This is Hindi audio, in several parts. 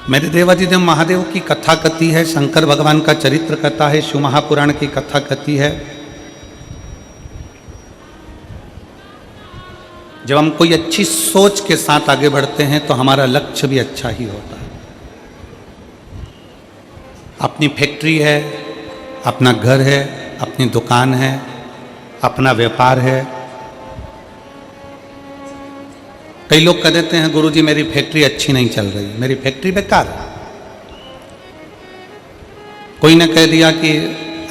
मेरे देवाधिदेव महादेव की कथा कथी है, शंकर भगवान का चरित्र कथा है, शिव महापुराण की कथा कथी है। जब हम कोई अच्छी सोच के साथ आगे बढ़ते हैं तो हमारा लक्ष्य भी अच्छा ही होता है। अपनी फैक्ट्री है, अपना घर है, अपनी दुकान है, अपना व्यापार है। कई लोग कह देते हैं गुरुजी मेरी फैक्ट्री अच्छी नहीं चल रही, मेरी फैक्ट्री बेकार है। कोई ने कह दिया कि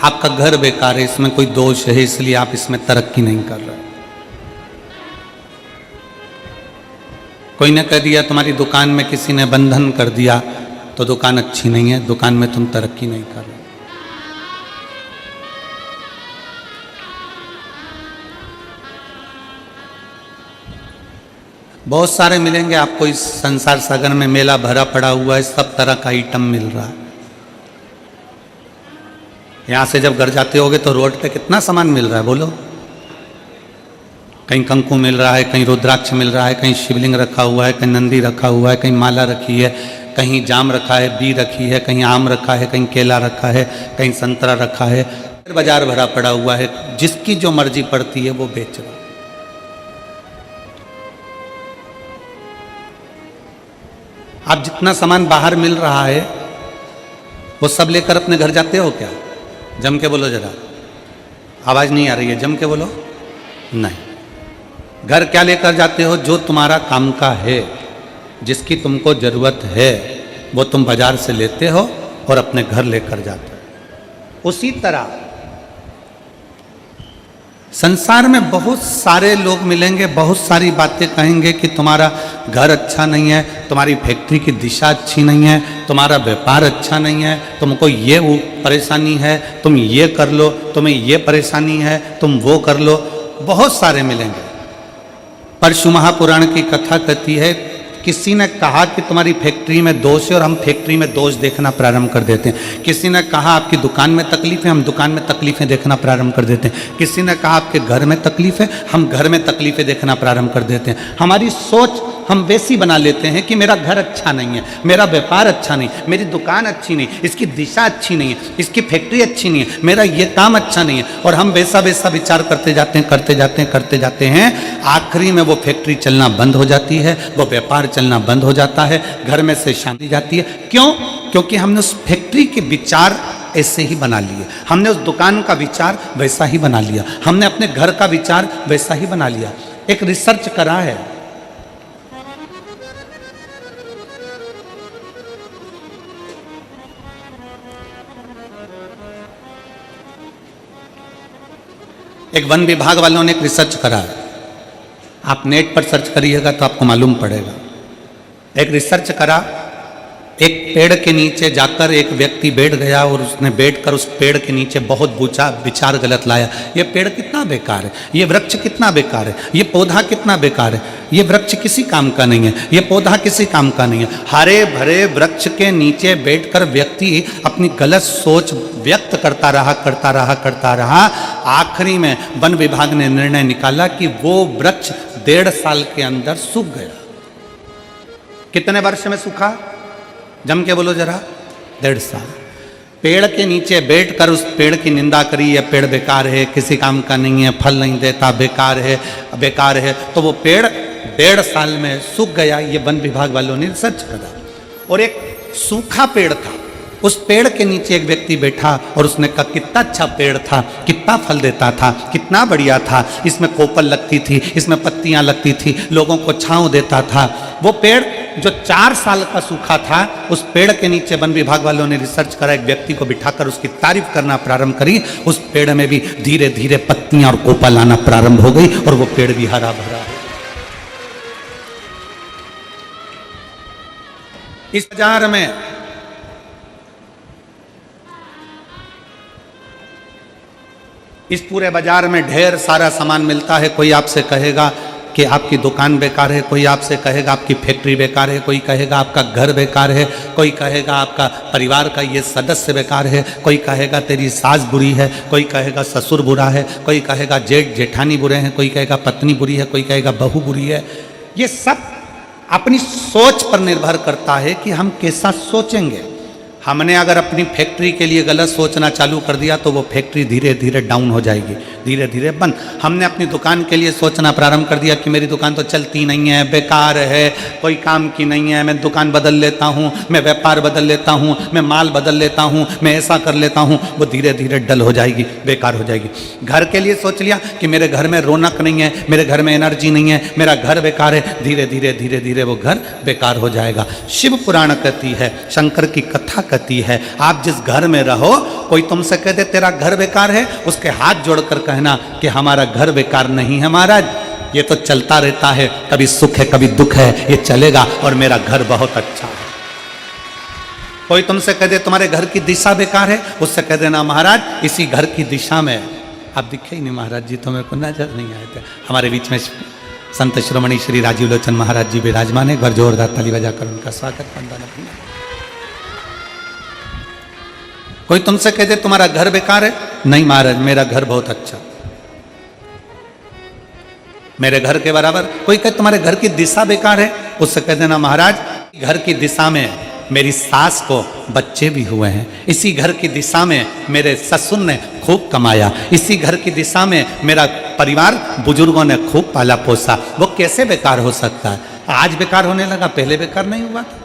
आपका घर बेकार है, इसमें कोई दोष है इसलिए आप इसमें तरक्की नहीं कर रहे। कोई ने कह दिया तुम्हारी दुकान में किसी ने बंधन कर दिया तो दुकान अच्छी नहीं है, दुकान में तुम तरक्की नहीं कर रहे। बहुत सारे मिलेंगे आपको इस संसार सागर में, मेला भरा पड़ा हुआ है, सब तरह का आइटम मिल रहा है। यहां से जब घर जाते होगे तो रोड पे कितना सामान मिल रहा है बोलो। कहीं कंकु मिल रहा है, कहीं रुद्राक्ष मिल रहा है, कहीं शिवलिंग रखा हुआ है, कहीं नंदी रखा हुआ है, कहीं माला रखी है, कहीं जाम रखा है, बी रखी है, कहीं आम रखा है, कहीं केला रखा है, कहीं संतरा रखा है। बाजार भरा पड़ा हुआ है, जिसकी जो मर्जी पड़ती है वो बेच रहा है। आप जितना सामान बाहर मिल रहा है वो सब लेकर अपने घर जाते हो क्या? जम के बोलो जरा, आवाज नहीं आ रही है, जम के बोलो। नहीं, घर क्या लेकर जाते हो? जो तुम्हारा काम का है, जिसकी तुमको जरूरत है वो तुम बाजार से लेते हो और अपने घर लेकर जाते हो। उसी तरह संसार में बहुत सारे लोग मिलेंगे, बहुत सारी बातें कहेंगे कि तुम्हारा घर अच्छा नहीं है, तुम्हारी फैक्ट्री की दिशा अच्छी नहीं है, तुम्हारा व्यापार अच्छा नहीं है, तुमको ये परेशानी है, तुम ये कर लो, तुम्हें ये परेशानी है, तुम वो कर लो। बहुत सारे मिलेंगे। पर शिव महापुराण की कथा कहती है, किसी ने कहा कि तुम्हारी फैक्ट्री में दोष है और हम फैक्ट्री में दोष देखना प्रारंभ कर देते हैं। किसी ने कहा आपकी दुकान में तकलीफ है, हम दुकान में तकलीफें देखना प्रारंभ कर देते हैं। किसी ने कहा आपके घर में तकलीफ है, हम घर में तकलीफें देखना प्रारंभ कर देते हैं। हमारी सोच हम वैसी बना लेते हैं कि मेरा घर अच्छा नहीं है, मेरा व्यापार अच्छा नहीं, मेरी दुकान अच्छी नहीं, इसकी दिशा अच्छी नहीं है, इसकी फैक्ट्री अच्छी नहीं है, मेरा ये काम अच्छा नहीं है। और हम वैसा वैसा विचार करते जाते हैं, करते जाते हैं, करते जाते हैं। आखिरी में वो फैक्ट्री चलना बंद हो जाती है, वो व्यापार चलना बंद हो जाता है, घर में से शांति जाती है। क्यों? क्योंकि हमने उस फैक्ट्री के विचार ऐसे ही बना लिए, हमने उस दुकान का विचार वैसा ही बना लिया, हमने अपने घर का विचार वैसा ही बना लिया। एक रिसर्च करा है, एक वन विभाग वालों ने एक रिसर्च करा है। आप नेट पर सर्च करिएगा तो आपको मालूम पड़ेगा। एक रिसर्च करा, एक पेड़ के नीचे जाकर एक व्यक्ति बैठ गया और उसने बैठकर उस पेड़ के नीचे बहुत विचार गलत लाया। ये पेड़ कितना बेकार है, ये वृक्ष कितना बेकार है, ये पौधा कितना बेकार है, ये वृक्ष किसी काम का नहीं है, ये पौधा किसी काम का नहीं है। हरे भरे वृक्ष के नीचे बैठकर व्यक्ति अपनी गलत सोच व्यक्त करता रहा। आखिरी में वन विभाग ने निर्णय निकाला कि वो वृक्ष 1.5 साल के अंदर सूख गया। कितने वर्ष में सूखा? जम के बोलो जरा, 1.5 साल। पेड़ के नीचे बैठकर उस पेड़ की निंदा करी, यह पेड़ बेकार है, किसी काम का नहीं है, फल नहीं देता, बेकार है। तो वो पेड़ 1.5 साल में सूख गया। ये वन विभाग वालों ने रिसर्च करा। और एक सूखा पेड़ था, उस पेड़ के नीचे एक व्यक्ति बैठा और उसने कहा कितना अच्छा पेड़ था, कितना फल देता था, कितना बढ़िया था, इसमें कोपल लगती थी, इसमें पत्तियां लगती थी, लोगों को छांव देता था। वो पेड़ जो 4 साल का सूखा था, उस पेड़ के नीचे वन विभाग वालों ने रिसर्च करा, एक व्यक्ति को बिठाकर उसकी तारीफ करना प्रारंभ करी। उस पेड़ में भी धीरे धीरे पत्तियां और कोपल आना प्रारंभ हो गई और वो पेड़ भी हरा भरा। इस बाजार में इस पूरे बाजार में ढेर सारा सामान मिलता है। कोई आपसे कहेगा कि आपकी दुकान बेकार है, कोई आपसे कहेगा आपकी फैक्ट्री बेकार है, कोई कहेगा आपका घर बेकार है, कोई कहेगा आपका परिवार का ये सदस्य बेकार है, कोई कहेगा तेरी सास बुरी है, कोई कहेगा ससुर बुरा है, कोई कहेगा जेठ जेठानी बुरे हैं, कोई कहेगा पत्नी बुरी है, कोई कहेगा बहू बुरी है। ये सब अपनी सोच पर निर्भर करता है कि हम कैसा सोचेंगे। हमने अगर अपनी फैक्ट्री के लिए गलत सोचना चालू कर दिया तो वो फैक्ट्री धीरे धीरे डाउन हो जाएगी, धीरे धीरे बंद। हमने अपनी दुकान के लिए सोचना प्रारंभ कर दिया कि मेरी दुकान तो चलती नहीं है, बेकार है, कोई काम की नहीं है, मैं दुकान बदल लेता हूँ, मैं व्यापार बदल लेता हूँ, मैं माल बदल लेता हूँ, मैं ऐसा कर लेता हूँ, वो धीरे धीरे डल हो जाएगी, बेकार हो जाएगी। घर के लिए सोच लिया कि मेरे घर में रौनक नहीं है, मेरे घर में एनर्जी नहीं है, मेरा घर बेकार है, धीरे धीरे धीरे धीरे वो घर बेकार हो जाएगा। शिव पुराण कहती है, शंकर की कथा कहती है, आप जिस घर में रहो, कोई तुमसे कह दे तेरा घर बेकार है, उसके हाथ जोड़कर कहना कि हमारा घर बेकार नहीं है महाराज, ये तो चलता रहता है, कभी सुख है कभी दुख है, ये चलेगा और मेरा घर बहुत अच्छा है। कोई तुमसे कह दे तुम्हारे घर की दिशा बेकार है, उससे कह देना महाराज इसी घर की दिशा में आप दिखे ही नहीं महाराज जी, तो मेरे को नजर नहीं आए थे। हमारे बीच में संत शिरोमणि श्री राजीव लोचन महाराज जी विराजमान है, एक बार जोरदार ताली बजाकर उनका स्वागत वंदन अपना। कोई तुमसे कह दे तुम्हारा घर बेकार है, नहीं महाराज मेरा घर बहुत अच्छा, मेरे घर के बराबर। कोई कहे तुम्हारे घर की दिशा बेकार है, उससे कह देना महाराज घर की दिशा में मेरी सास को बच्चे भी हुए हैं, इसी घर की दिशा में मेरे ससुर ने खूब कमाया, इसी घर की दिशा में मेरा परिवार बुजुर्गों ने खूब पाला पोसा, वो कैसे बेकार हो सकता है? आज बेकार होने लगा, पहले बेकार नहीं हुआ था।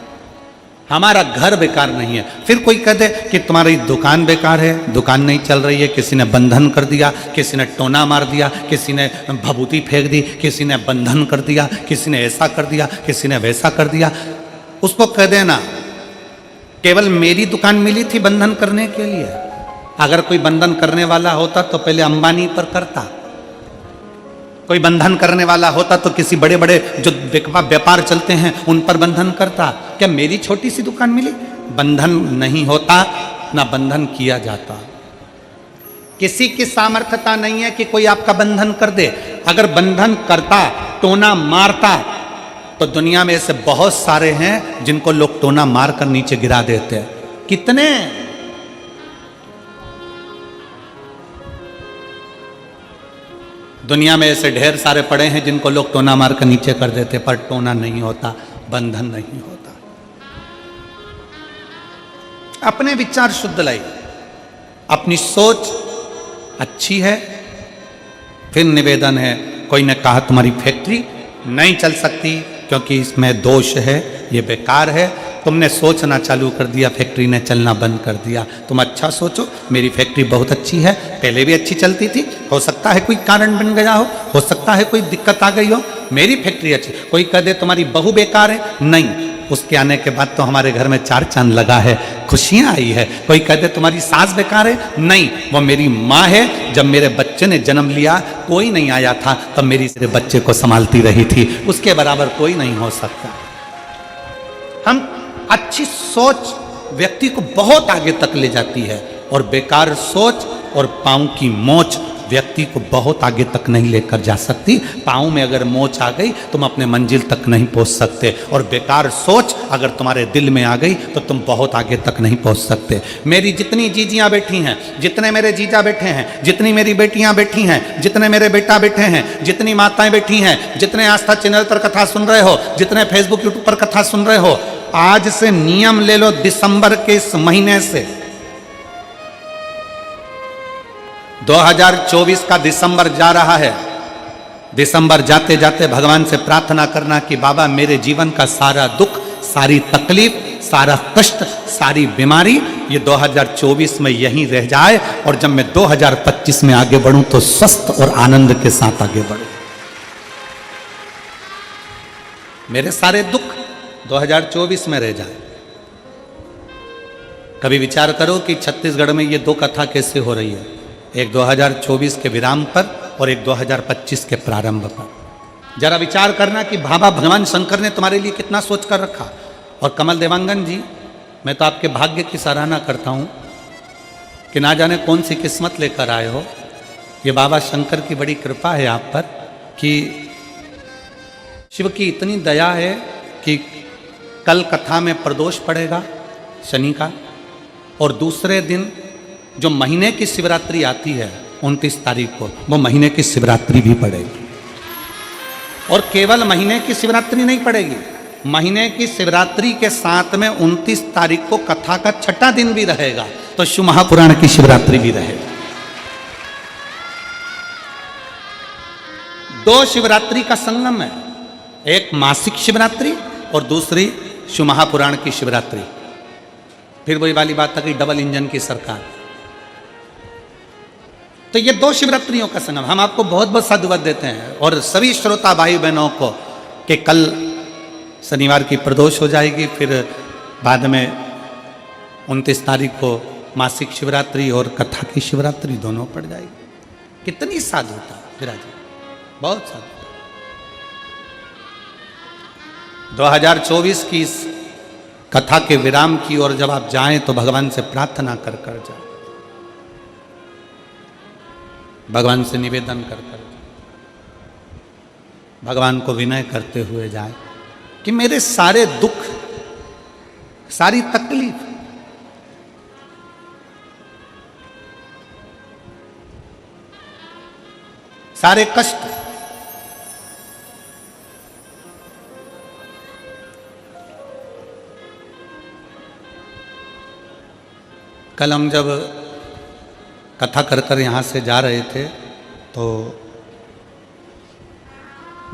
हमारा घर बेकार नहीं है। फिर कोई कह दे कि तुम्हारी दुकान बेकार है, दुकान नहीं चल रही है, किसी ने बंधन कर दिया, किसी ने टोना मार दिया, किसी ने भभूति फेंक दी, किसी ने बंधन कर दिया, किसी ने ऐसा कर दिया, किसी ने वैसा कर दिया, उसको कह देना केवल मेरी दुकान मिली थी बंधन करने के लिए। अगर कोई बंधन करने वाला होता तो पहले अंबानी पर करता, कोई बंधन करने वाला होता तो किसी बड़े बड़े जो व्यापार चलते हैं उन पर बंधन करता। क्या मेरी छोटी सी दुकान मिली? बंधन नहीं होता, ना बंधन किया जाता। किसी की सामर्थ्यता नहीं है कि कोई आपका बंधन कर दे। अगर बंधन करता, टोना मारता, तो दुनिया में ऐसे बहुत सारे हैं जिनको लोग टोना मार कर नीचे गिरा देते हैं। कितने? दुनिया में ऐसे ढेर सारे पड़े हैं जिनको लोग टोना मार कर नीचे कर देते, पर टोना नहीं होता, बंधन नहीं होता। अपने विचार शुद्ध लाई, अपनी सोच अच्छी है। फिर निवेदन है, कोई ने कहा तुम्हारी फैक्ट्री नहीं चल सकती क्योंकि इसमें दोष है, ये बेकार है, तुमने सोचना चालू कर दिया, फैक्ट्री ने चलना बंद कर दिया। तुम अच्छा सोचो, मेरी फैक्ट्री बहुत अच्छी है, पहले भी अच्छी चलती थी, हो सकता है कोई कारण बन गया हो सकता है कोई दिक्कत आ गई हो, मेरी फैक्ट्री अच्छी। कोई कह दे तुम्हारी बहू बेकार है, नहीं, उसके आने के बाद तो हमारे घर में 4 चांद लगा है, खुशियां आई है। कोई कह दे तुम्हारी सास बेकार है, नहीं, वो मेरी माँ है, जब मेरे बच्चे ने जन्म लिया कोई नहीं आया था, तब मेरी मेरे बच्चे को संभालती रही थी, उसके बराबर कोई नहीं हो सकता। हम अच्छी सोच व्यक्ति को बहुत आगे तक ले जाती है, और बेकार सोच और पाँव की मोच व्यक्ति को बहुत आगे तक नहीं लेकर जा सकती। पाँव में अगर मोच आ गई तुम अपने मंजिल तक नहीं पहुंच सकते, और बेकार सोच अगर तुम्हारे दिल में आ गई तो तुम बहुत आगे तक नहीं पहुंच सकते। मेरी जितनी जीजियाँ बैठी हैं, जितने मेरे जीजा बैठे हैं, जितनी मेरी बेटियां बैठी हैं, जितने मेरे बेटा बैठे हैं, जितनी माताएं बैठी हैं, जितने आस्था चैनल पर कथा सुन रहे हो, जितने फेसबुक यूट्यूब पर कथा सुन रहे हो, आज से नियम ले लो, दिसंबर के इस महीने से 2024 का दिसंबर जा रहा है, दिसंबर जाते जाते भगवान से प्रार्थना करना कि बाबा मेरे जीवन का सारा दुख, सारी तकलीफ, सारा कष्ट, सारी बीमारी ये 2024 में यहीं रह जाए, और जब मैं 2025 में आगे बढ़ूं तो स्वस्थ और आनंद के साथ आगे बढ़ूं। मेरे सारे दुख 2024 में रह जाए। कभी विचार करो कि छत्तीसगढ़ में ये 2 कथा कैसे हो रही है, एक 2024 के विराम पर और एक 2025 के प्रारंभ पर। जरा विचार करना कि बाबा भगवान शंकर ने तुम्हारे लिए कितना सोच कर रखा। और कमल देवांगन जी, मैं तो आपके भाग्य की सराहना करता हूँ कि ना जाने कौन सी किस्मत लेकर आए हो। ये बाबा शंकर की बड़ी कृपा है आप पर कि शिव की इतनी दया है कि कल कथा में प्रदोष पड़ेगा शनि का, और दूसरे दिन जो महीने की शिवरात्रि आती है 29 तारीख को, वो महीने की शिवरात्रि भी पड़ेगी। और केवल महीने की शिवरात्रि नहीं पड़ेगी, महीने की शिवरात्रि के साथ में 29 तारीख को कथा का छठा दिन भी रहेगा, तो शिव महापुराण की शिवरात्रि भी रहेगा। 2 शिवरात्रि का संगम है, एक मासिक शिवरात्रि और दूसरी शिव महापुराण की शिवरात्रि। फिर वही वाली बात था कि डबल इंजन की सरकार। तो ये 2 शिवरात्रियों का संगम। हम आपको बहुत बहुत साधुवाद देते हैं और सभी श्रोता भाई बहनों को कि कल शनिवार की प्रदोष हो जाएगी, फिर बाद में 29 तारीख को मासिक शिवरात्रि और कथा की शिवरात्रि दोनों पड़ जाएगी। कितनी साधुता विराज, बहुत साधु। 2024 की इस कथा के विराम की ओर जब आप जाएं तो भगवान से प्रार्थना कर कर जाए, भगवान से निवेदन कर कर, भगवान को विनय करते हुए जाए कि मेरे सारे दुख, सारी तकलीफ, सारे कष्ट कल हम जब कथा कर कर यहाँ से जा रहे थे तो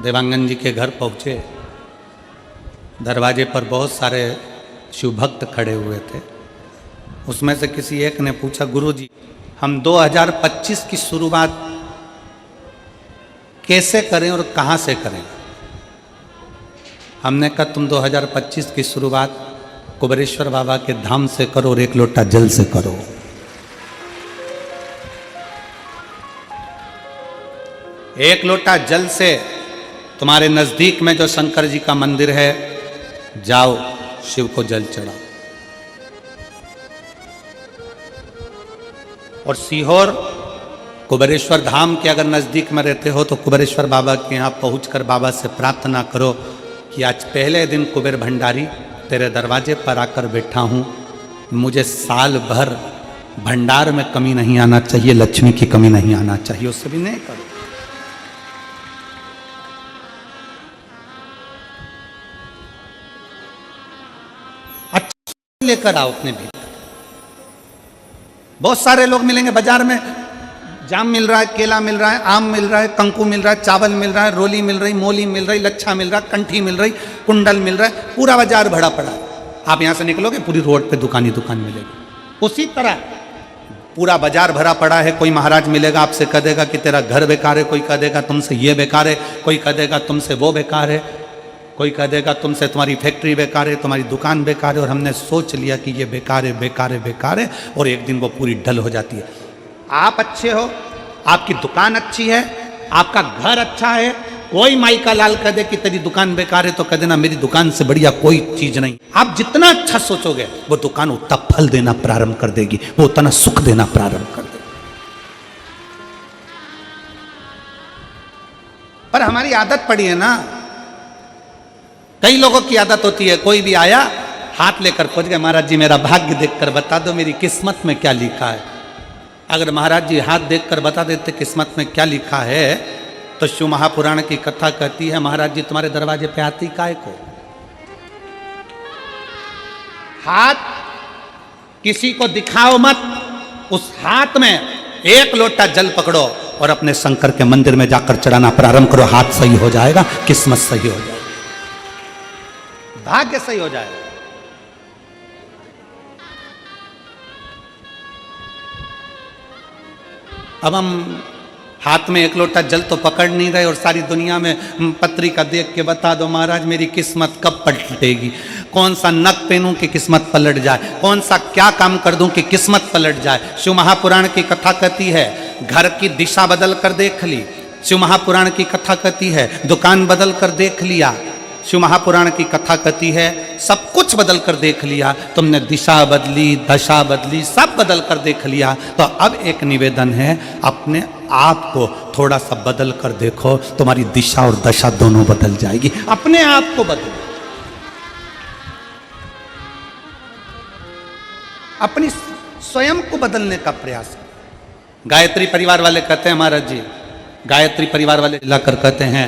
देवांगन जी के घर पहुँचे। दरवाजे पर बहुत सारे शिव भक्त खड़े हुए थे। उसमें से किसी एक ने पूछा, गुरुजी हम 2025 की शुरुआत कैसे करें और कहाँ से करें? हमने कहा तुम 2025 की शुरुआत कुबेरेश्वर बाबा के धाम से करो और 1 लोटा जल से करो। एक लोटा जल से तुम्हारे नजदीक में जो शंकर जी का मंदिर है, जाओ शिव को जल चढ़ाओ। और सीहोर कुबेरेश्वर धाम के अगर नजदीक में रहते हो तो कुबेरेश्वर बाबा के यहाँ पहुंचकर बाबा से प्रार्थना करो कि आज पहले दिन कुबेर भंडारी तेरे दरवाजे पर आकर बैठा हूं, मुझे साल भर भंडार में कमी नहीं आना चाहिए, लक्ष्मी की कमी नहीं आना चाहिए। उससे भी नहीं करो। अच्छा लेकर आओ अपने भीतर। बहुत सारे लोग मिलेंगे बाजार में, जाम मिल रहा है, केला मिल रहा है, आम मिल रहा है, कंकु मिल रहा है, चावल मिल रहा है, रोली मिल रही, मोली मिल रही, लच्छा मिल रहा, कंठी मिल रही, कुंडल मिल रहा है, पूरा बाजार भरा पड़ा है। आप यहां से निकलोगे पूरी रोड पे दुकान ही दुकान मिलेगी। उसी तरह पूरा बाजार भरा पड़ा है। कोई महाराज मिलेगा, आपसे कह देगा कि तेरा घर बेकार है, कोई कह देगा तुमसे ये बेकार है, कोई कह देगा तुमसे वो बेकार है, कोई कह देगा तुमसे तुम्हारी फैक्ट्री बेकार है, तुम्हारी दुकान बेकार है। और हमने सोच लिया कि ये बेकार है, बेकार है, बेकार है, और एक दिन वो पूरी ढल हो जाती है। आप अच्छे हो, आपकी दुकान अच्छी है, आपका घर अच्छा है, कोई माई का लाल कह दे कि तेरी दुकान बेकार है तो कह देना मेरी दुकान से बढ़िया कोई चीज नहीं। आप जितना अच्छा सोचोगे वो दुकान उतना फल देना प्रारंभ कर देगी, वो उतना सुख देना प्रारंभ कर देगी। पर हमारी आदत पड़ी है ना, कई लोगों की आदत होती है, कोई भी आया हाथ लेकर पहुंच गया, महाराज जी मेरा भाग्य देखकर बता दो मेरी किस्मत में क्या लिखा है। अगर महाराज जी हाथ देखकर बता देते किस्मत में क्या लिखा है तो शिव महापुराण की कथा कहती है महाराज जी तुम्हारे दरवाजे पे आती काय को। हाथ किसी को दिखाओ मत, उस हाथ में 1 लोटा जल पकड़ो और अपने शंकर के मंदिर में जाकर चढ़ाना प्रारंभ करो। हाथ सही हो जाएगा, किस्मत सही हो जाएगी, भाग्य सही हो जाएगा। अब हम हाथ में 1 लोटा जल तो पकड़ नहीं रहे और सारी दुनिया में पत्रिका देख के बता दो महाराज मेरी किस्मत कब पलटेगी, कौन सा नक पहनूं कि किस्मत पलट जाए, कौन सा क्या काम कर दूं कि किस्मत पलट जाए। शिव महापुराण की कथा कहती है घर की दिशा बदल कर देख ली, शिव महापुराण की कथा कहती है दुकान बदल कर देख लिया, शिव महापुराण की कथा कहती है सब कुछ बदल कर देख लिया, तुमने दिशा बदली, दशा बदली, सब बदल कर देख लिया। तो अब एक निवेदन है अपने आप को थोड़ा सा बदल कर देखो, तुम्हारी दिशा और दशा दोनों बदल जाएगी। अपने आप को बदलो, अपनी स्वयं को बदलने का प्रयास। गायत्री परिवार वाले कहते हैं महाराज जी, गायत्री परिवार वाले लाकर कहते हैं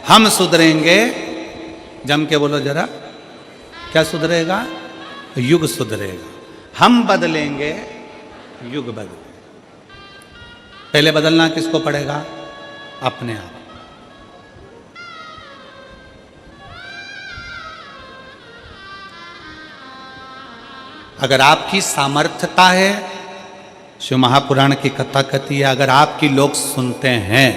हम सुधरेंगे, जम के बोलो जरा, क्या सुधरेगा? युग सुधरेगा। हम बदलेंगे, युग बदलेगा। पहले बदलना किसको पड़ेगा? अपने आप। अगर आपकी सामर्थ्यता है, शिव महापुराण की कथा कहती है, अगर आपकी लोग सुनते हैं,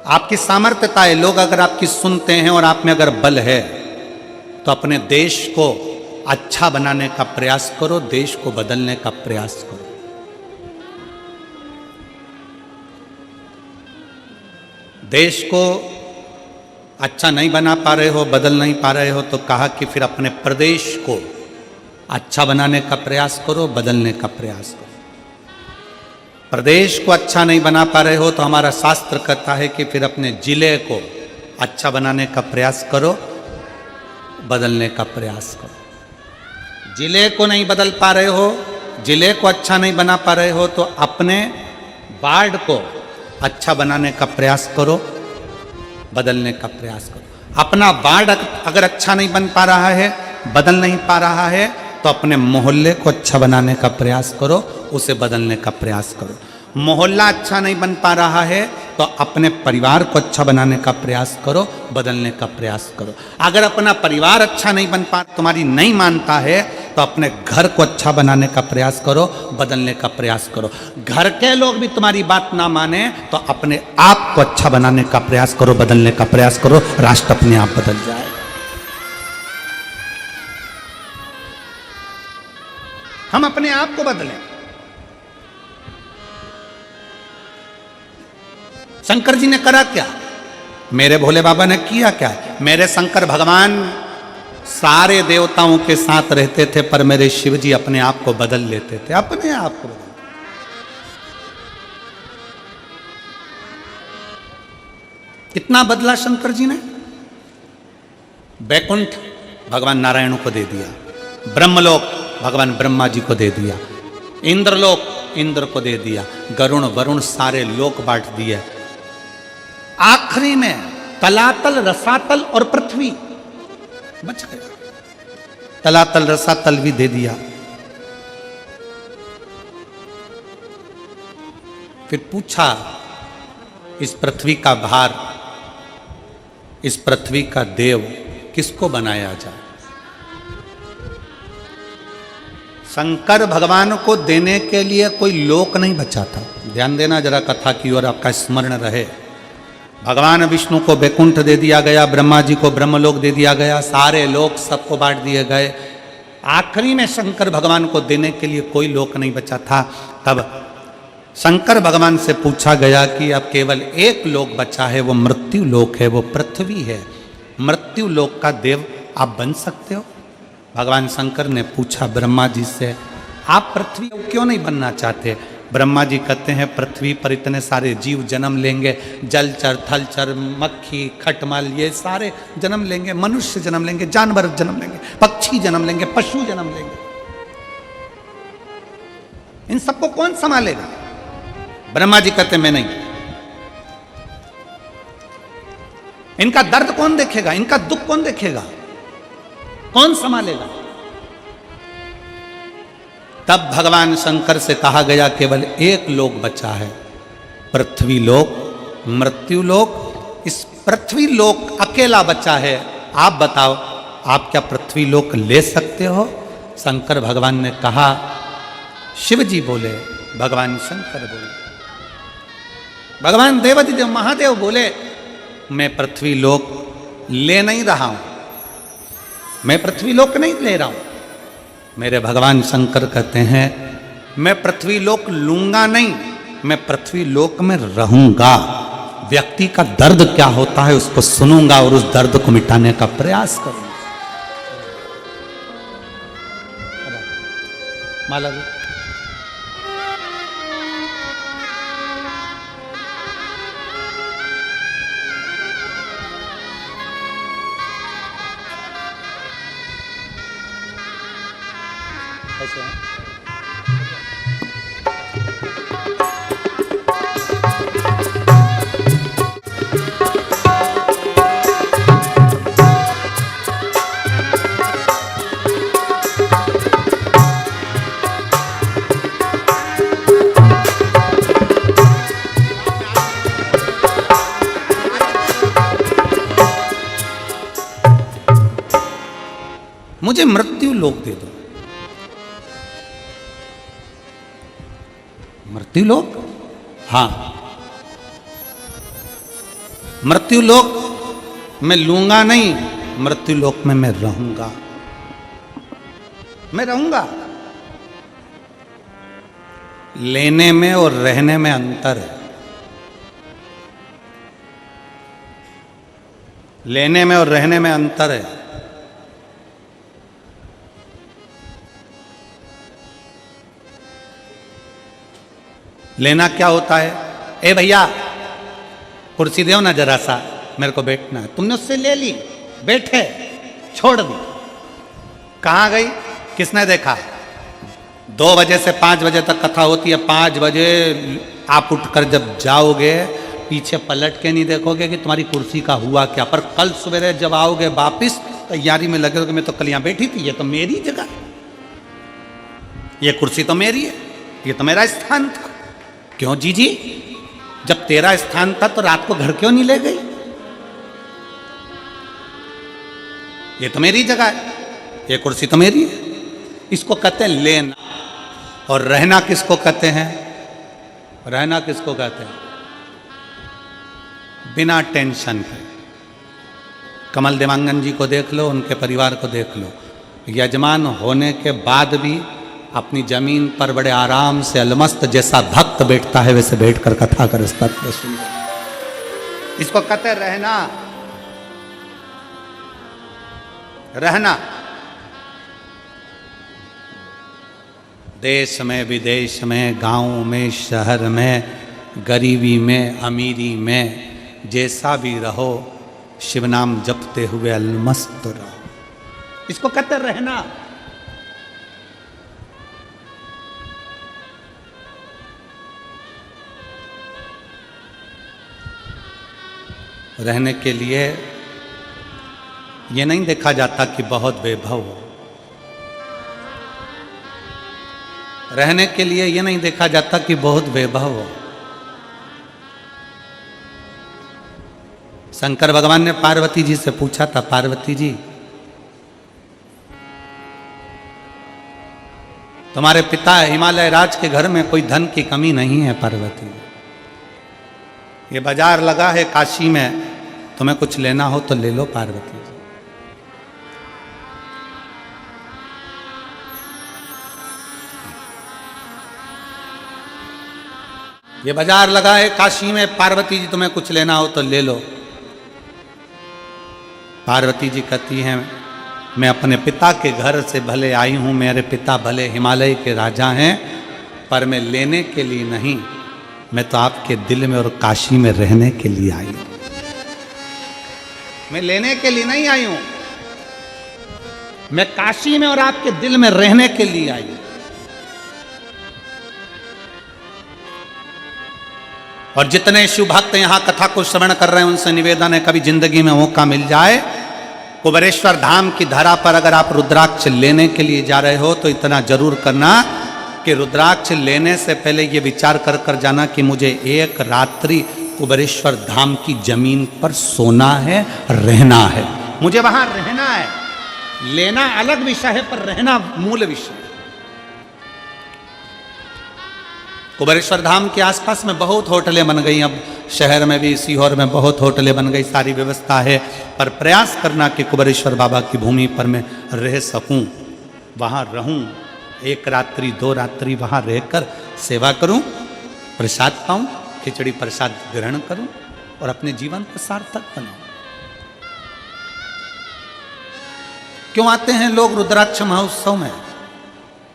आपकी सामर्थ्यता है, लोग अगर आपकी सुनते हैं और आप में अगर बल है, तो अपने देश को अच्छा बनाने का प्रयास करो, देश को बदलने का प्रयास करो। देश को अच्छा नहीं बना पा रहे हो, बदल नहीं पा रहे हो, तो कहा कि फिर अपने प्रदेश को अच्छा बनाने का प्रयास करो, बदलने का प्रयास करो। प्रदेश को अच्छा नहीं बना पा रहे हो तो हमारा शास्त्र कहता है कि फिर अपने जिले को अच्छा बनाने का प्रयास करो, बदलने का प्रयास करो। जिले को नहीं बदल पा रहे हो, जिले को अच्छा नहीं बना पा रहे हो, तो अपने वार्ड को अच्छा बनाने का प्रयास करो, बदलने का प्रयास करो। अपना वार्ड अगर अच्छा नहीं बन पा रहा है, बदल नहीं पा रहा है, तो अपने मोहल्ले को अच्छा बनाने का प्रयास करो, उसे बदलने का प्रयास करो। मोहल्ला अच्छा नहीं बन पा रहा है तो अपने परिवार को अच्छा बनाने का प्रयास करो, बदलने का प्रयास करो। अगर अपना परिवार अच्छा नहीं बन पा, तुम्हारी नहीं मानता है, तो अपने घर को अच्छा बनाने का प्रयास करो, बदलने का प्रयास करो। घर के लोग भी तुम्हारी बात ना माने तो अपने आप को अच्छा बनाने का प्रयास करो, बदलने का प्रयास करो, राष्ट्र अपने आप बदल जाए। हम अपने आप को बदलें। शंकर जी ने करा क्या? मेरे भोले बाबा ने किया क्या? मेरे शंकर भगवान सारे देवताओं के साथ रहते थे, पर मेरे शिव जी अपने आप को बदल लेते थे, अपने आप को बदल। कितना बदला शंकर जी ने? बैकुंठ भगवान नारायण को दे दिया, ब्रह्मलोक भगवान ब्रह्मा जी को दे दिया, इंद्रलोक इंद्र को दे दिया, गरुण वरुण सारे लोक बांट दिए। आखिरी में तलातल रसातल और पृथ्वी बच गया। तलातल रसातल भी दे दिया। फिर पूछा, इस पृथ्वी का भार, इस पृथ्वी का देव किसको बनाया जाए? शंकर भगवान को देने के लिए कोई लोक नहीं बचा था। ध्यान देना जरा कथा की ओर, आपका स्मरण रहे। भगवान विष्णु को बैकुंठ दे दिया गया, ब्रह्मा जी को ब्रह्मलोक दे दिया गया, सारे लोक सबको बांट दिए गए। आखिरी में शंकर भगवान को देने के लिए कोई लोक नहीं बचा था। तब शंकर भगवान से पूछा गया कि अब केवल एक लोक बचा है, वो मृत्यु लोक है, वो पृथ्वी है। मृत्यु लोक का देव आप बन सकते हो? भगवान शंकर ने पूछा ब्रह्मा जी से, आप पृथ्वी क्यों नहीं बनना चाहते? ब्रह्मा जी कहते हैं, पृथ्वी पर इतने सारे जीव जन्म लेंगे, जलचर थलचर मक्खी खटमल ये सारे जन्म लेंगे, मनुष्य जन्म लेंगे, जानवर जन्म लेंगे, पक्षी जन्म लेंगे, पशु जन्म लेंगे, इन सबको कौन संभालेगा? ब्रह्मा जी कहते मैं नहीं। इनका दर्द कौन देखेगा? इनका दुख कौन देखेगा? कौन संभालेगा? तब भगवान शंकर से कहा गया केवल एक लोक बचा है, पृथ्वी लोक, मृत्यु लोक। इस पृथ्वी लोक अकेला बचा है। आप बताओ, आप क्या पृथ्वी लोक ले सकते हो? शंकर भगवान ने कहा, शिव जी बोले, भगवान शंकर बोले, भगवान देवाधिदेव महादेव बोले, मैं पृथ्वी लोक ले नहीं रहा हूं, मैं पृथ्वी लोक नहीं ले रहा हूं। मेरे भगवान शंकर कहते हैं, मैं पृथ्वी लोक लूंगा नहीं, मैं पृथ्वी लोक में रहूंगा। व्यक्ति का दर्द क्या होता है उसको सुनूंगा और उस दर्द को मिटाने का प्रयास करूंगा। माला जी ऐसे हैं। मुझे मृत्यु लोक दे दो। मृत्यु लोक? हाँ, मृत्यु लोक मैं लूंगा नहीं, मृत्यु लोक में मैं रहूंगा। मैं रहूंगा। लेने में और रहने में अंतर है। लेने में और रहने में अंतर है। लेना क्या होता है? ए भैया कुर्सी दो ना जरा सा, मेरे को बैठना है। तुमने उससे ले ली, बैठे, छोड़ दी। कहां गई? किसने देखा? 2 बजे से 5 बजे तक कथा होती है। 5 बजे आप उठकर जब जाओगे, पीछे पलट के नहीं देखोगे कि तुम्हारी कुर्सी का हुआ क्या। पर कल सवेरे जब आओगे वापिस, तैयारी में लगे हो, मैं तो कल यहां बैठी थी, ये तो मेरी जगह, ये कुर्सी तो मेरी है, ये तो मेरा स्थान था। क्यों जीजी? जब तेरा स्थान था तो रात को घर क्यों नहीं ले गई? ये तो मेरी जगह है, ये कुर्सी तो मेरी है। इसको कहते हैं लेना। और रहना किसको कहते हैं? रहना किसको कहते हैं? बिना टेंशन के। कमल देवांगन जी को देख लो, उनके परिवार को देख लो। यजमान होने के बाद भी अपनी जमीन पर बड़े आराम से अलमस्त जैसा भक्त बैठता है, वैसे बैठकर कथा कर सुन। इसको कहते हैं रहना। रहना। देश में, विदेश में, गांव में, शहर में, गरीबी में, अमीरी में, जैसा भी रहो, शिव नाम जपते हुए अलमस्त रहो। इसको कहते रहना। रहने के लिए ये नहीं देखा जाता कि बहुत वैभव हो। रहने के लिए ये नहीं देखा जाता कि बहुत वैभव हो। शंकर भगवान ने पार्वती जी से पूछा था, पार्वती जी तुम्हारे पिता हिमालय राज के घर में कोई धन की कमी नहीं है पार्वती। ये बाजार लगा है काशी में, तुम्हें कुछ लेना हो तो ले लो पार्वती जी। ये बाजार लगा है काशी में, पार्वती जी तुम्हें कुछ लेना हो तो ले लो। पार्वती जी कहती हैं, मैं अपने पिता के घर से भले आई हूं, मेरे पिता भले हिमालय के राजा हैं, पर मैं लेने के लिए नहीं, मैं तो आपके दिल में और काशी में रहने के लिए आई हूं। मैं लेने के लिए नहीं आई हूं, मैं काशी में और आपके दिल में रहने के लिए आई हूं। और जितने शिव भक्त यहां कथा को श्रवण कर रहे हैं, उनसे निवेदन है, कभी जिंदगी में मौका मिल जाए, कुबेरेश्वर धाम की धरा पर अगर आप रुद्राक्ष लेने के लिए जा रहे हो तो इतना जरूर करना कि रुद्राक्ष लेने से पहले ये विचार कर कर जाना कि मुझे एक रात्रि कुबेरेश्वर धाम की जमीन पर सोना है, रहना है, मुझे वहां रहना है। लेना अलग विषय है, पर रहना मूल विषय। कुबेरेश्वर धाम के आसपास में बहुत होटलें बन गई, अब शहर में भी, सीहोर में बहुत होटलें बन गई, सारी व्यवस्था है, पर प्रयास करना कि कुबेरेश्वर बाबा की भूमि पर मैं रह सकूं, वहां रहूं, 1 रात्रि 2 रात्रि वहां रहकर सेवा करूं, प्रसाद पाऊं, खिचड़ी प्रसाद ग्रहण करूं और अपने जीवन को सार्थक बनाऊं। क्यों आते हैं लोग रुद्राक्ष महोत्सव में?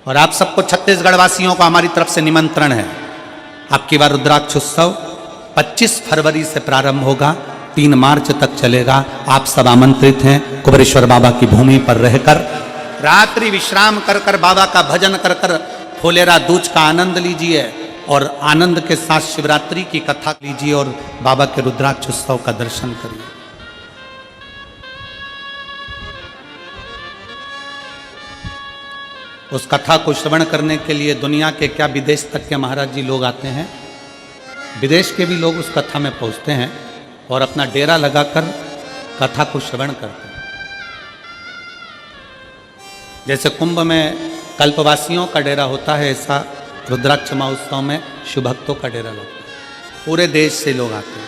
और आप सबको छत्तीसगढ़ वासियों को हमारी तरफ से निमंत्रण है। आपकी बार रुद्राक्ष उत्सव 25 फरवरी से प्रारंभ होगा, 3 मार्च तक चलेगा। आप सब आमंत्रित हैं। कुबेरेश्वर बाबा की भूमि पर रहकर रात्रि विश्राम कर कर, बाबा का भजन कर कर, फुलेरा दूज का आनंद लीजिए और आनंद के साथ शिवरात्रि की कथा लीजिए और बाबा के रुद्राक्ष उत्सव का दर्शन करिए। उस कथा को श्रवण करने के लिए दुनिया के क्या, विदेश तक के महाराज जी लोग आते हैं। विदेश के भी लोग उस कथा में पहुंचते हैं और अपना डेरा लगाकर कथा को श्रवण करते हैं। जैसे कुंभ में कल्पवासियों का डेरा होता है, ऐसा रुद्राक्ष महोत्सव में शिव भक्तों का डेरा लगता है। पूरे देश से लोग आते हैं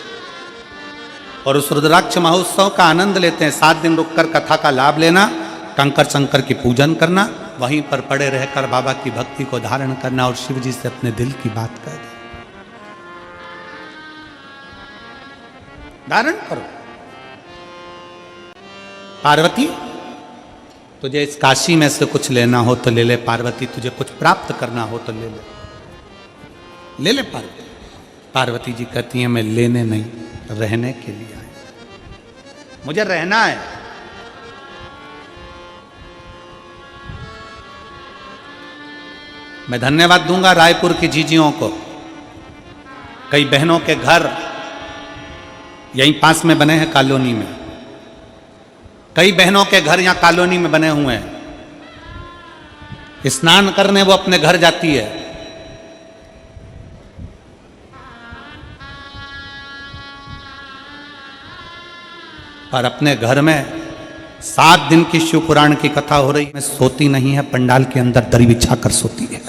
और उस रुद्राक्ष महोत्सव का आनंद लेते हैं। 7 दिन रुककर कथा का लाभ लेना, कंकर शंकर की पूजन करना, वहीं पर पड़े रहकर बाबा की भक्ति को धारण करना और शिव जी से अपने दिल की बात कर दें। धारण करो। पार्वती, तुझे इस काशी में से कुछ लेना हो तो ले ले पार्वती, तुझे कुछ प्राप्त करना हो तो ले ले, ले ले पार्वती। पार्वती जी कहती हैं मैं लेने नहीं, रहने के लिए आए, मुझे रहना है। मैं धन्यवाद दूंगा रायपुर की जीजियों को। कई बहनों के घर यहीं पास में बने हैं कॉलोनी में, कई बहनों के घर यहां कॉलोनी में बने हुए हैं। स्नान करने वो अपने घर जाती है, और अपने घर में 7 दिन की शिव पुराण की कथा हो रही है, सोती नहीं है, पंडाल के अंदर दरी बिछा कर सोती है।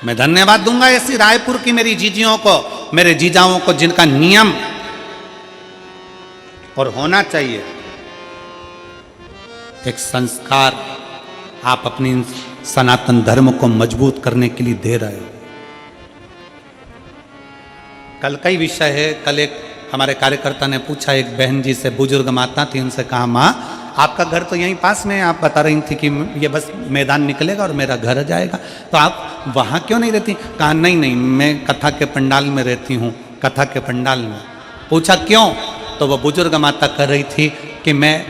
मैं धन्यवाद दूंगा ऐसी रायपुर की मेरी जीजियों को, मेरे जीजाओं को, जिनका नियम और होना चाहिए एक संस्कार आप अपनी सनातन धर्म को मजबूत करने के लिए दे रहे हो। कल का ही विषय है। कल एक हमारे कार्यकर्ता ने पूछा, एक बहन जी से, बुजुर्ग माता थी, उनसे कहा माँ आपका घर तो यहीं पास में है, आप बता रही थी कि ये बस मैदान निकलेगा और मेरा घर जाएगा, तो आप वहाँ क्यों नहीं रहती? कहा नहीं नहीं, मैं कथा के पंडाल में रहती हूँ, कथा के पंडाल में। पूछा क्यों? तो वो बुजुर्ग माता कर रही थी कि मैं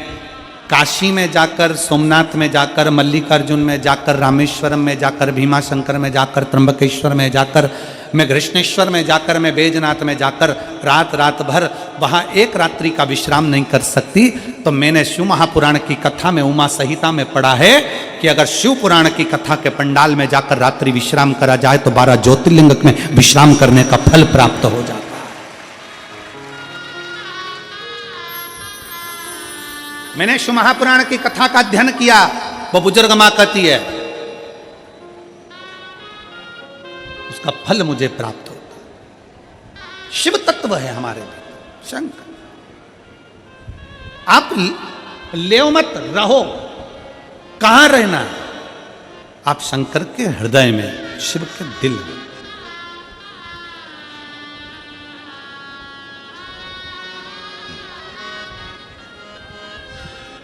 काशी में जाकर, सोमनाथ में जाकर, मल्लिकार्जुन में जाकर, रामेश्वरम में जाकर, भीमाशंकर में जाकर, त्र्यंबकेश्वर में जाकर, मैं कृष्णेश्वर में जाकर, मैं बैजनाथ में जाकर रात भर वहाँ एक रात्रि का विश्राम नहीं कर सकती। तो मैंने शिव महापुराण की कथा में, उमा संहिता में पढ़ा है कि अगर शिव पुराण की कथा के पंडाल में जाकर रात्रि विश्राम करा जाए तो 12 ज्योतिर्लिंग में विश्राम करने का फल प्राप्त हो जाता है। मैंने शिव महापुराण की कथा का अध्ययन किया। वो बुजुर्ग मां कहती है उसका फल मुझे प्राप्त होता। शिव तत्व है हमारे भीतर, शंकर। आप ले मत रहो, कहां रहना है? आप शंकर के हृदय में, शिव के दिल में।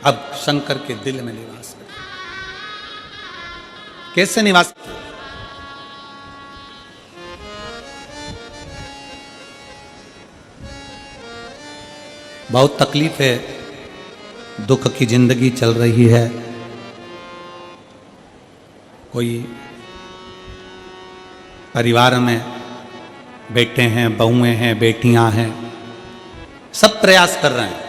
अब शंकर के दिल में निवास करें। कैसे निवास करें? बहुत तकलीफ है, दुख की जिंदगी चल रही है। कोई परिवार में बेटे हैं, बहुएं हैं, बेटियां हैं, सब प्रयास कर रहे हैं।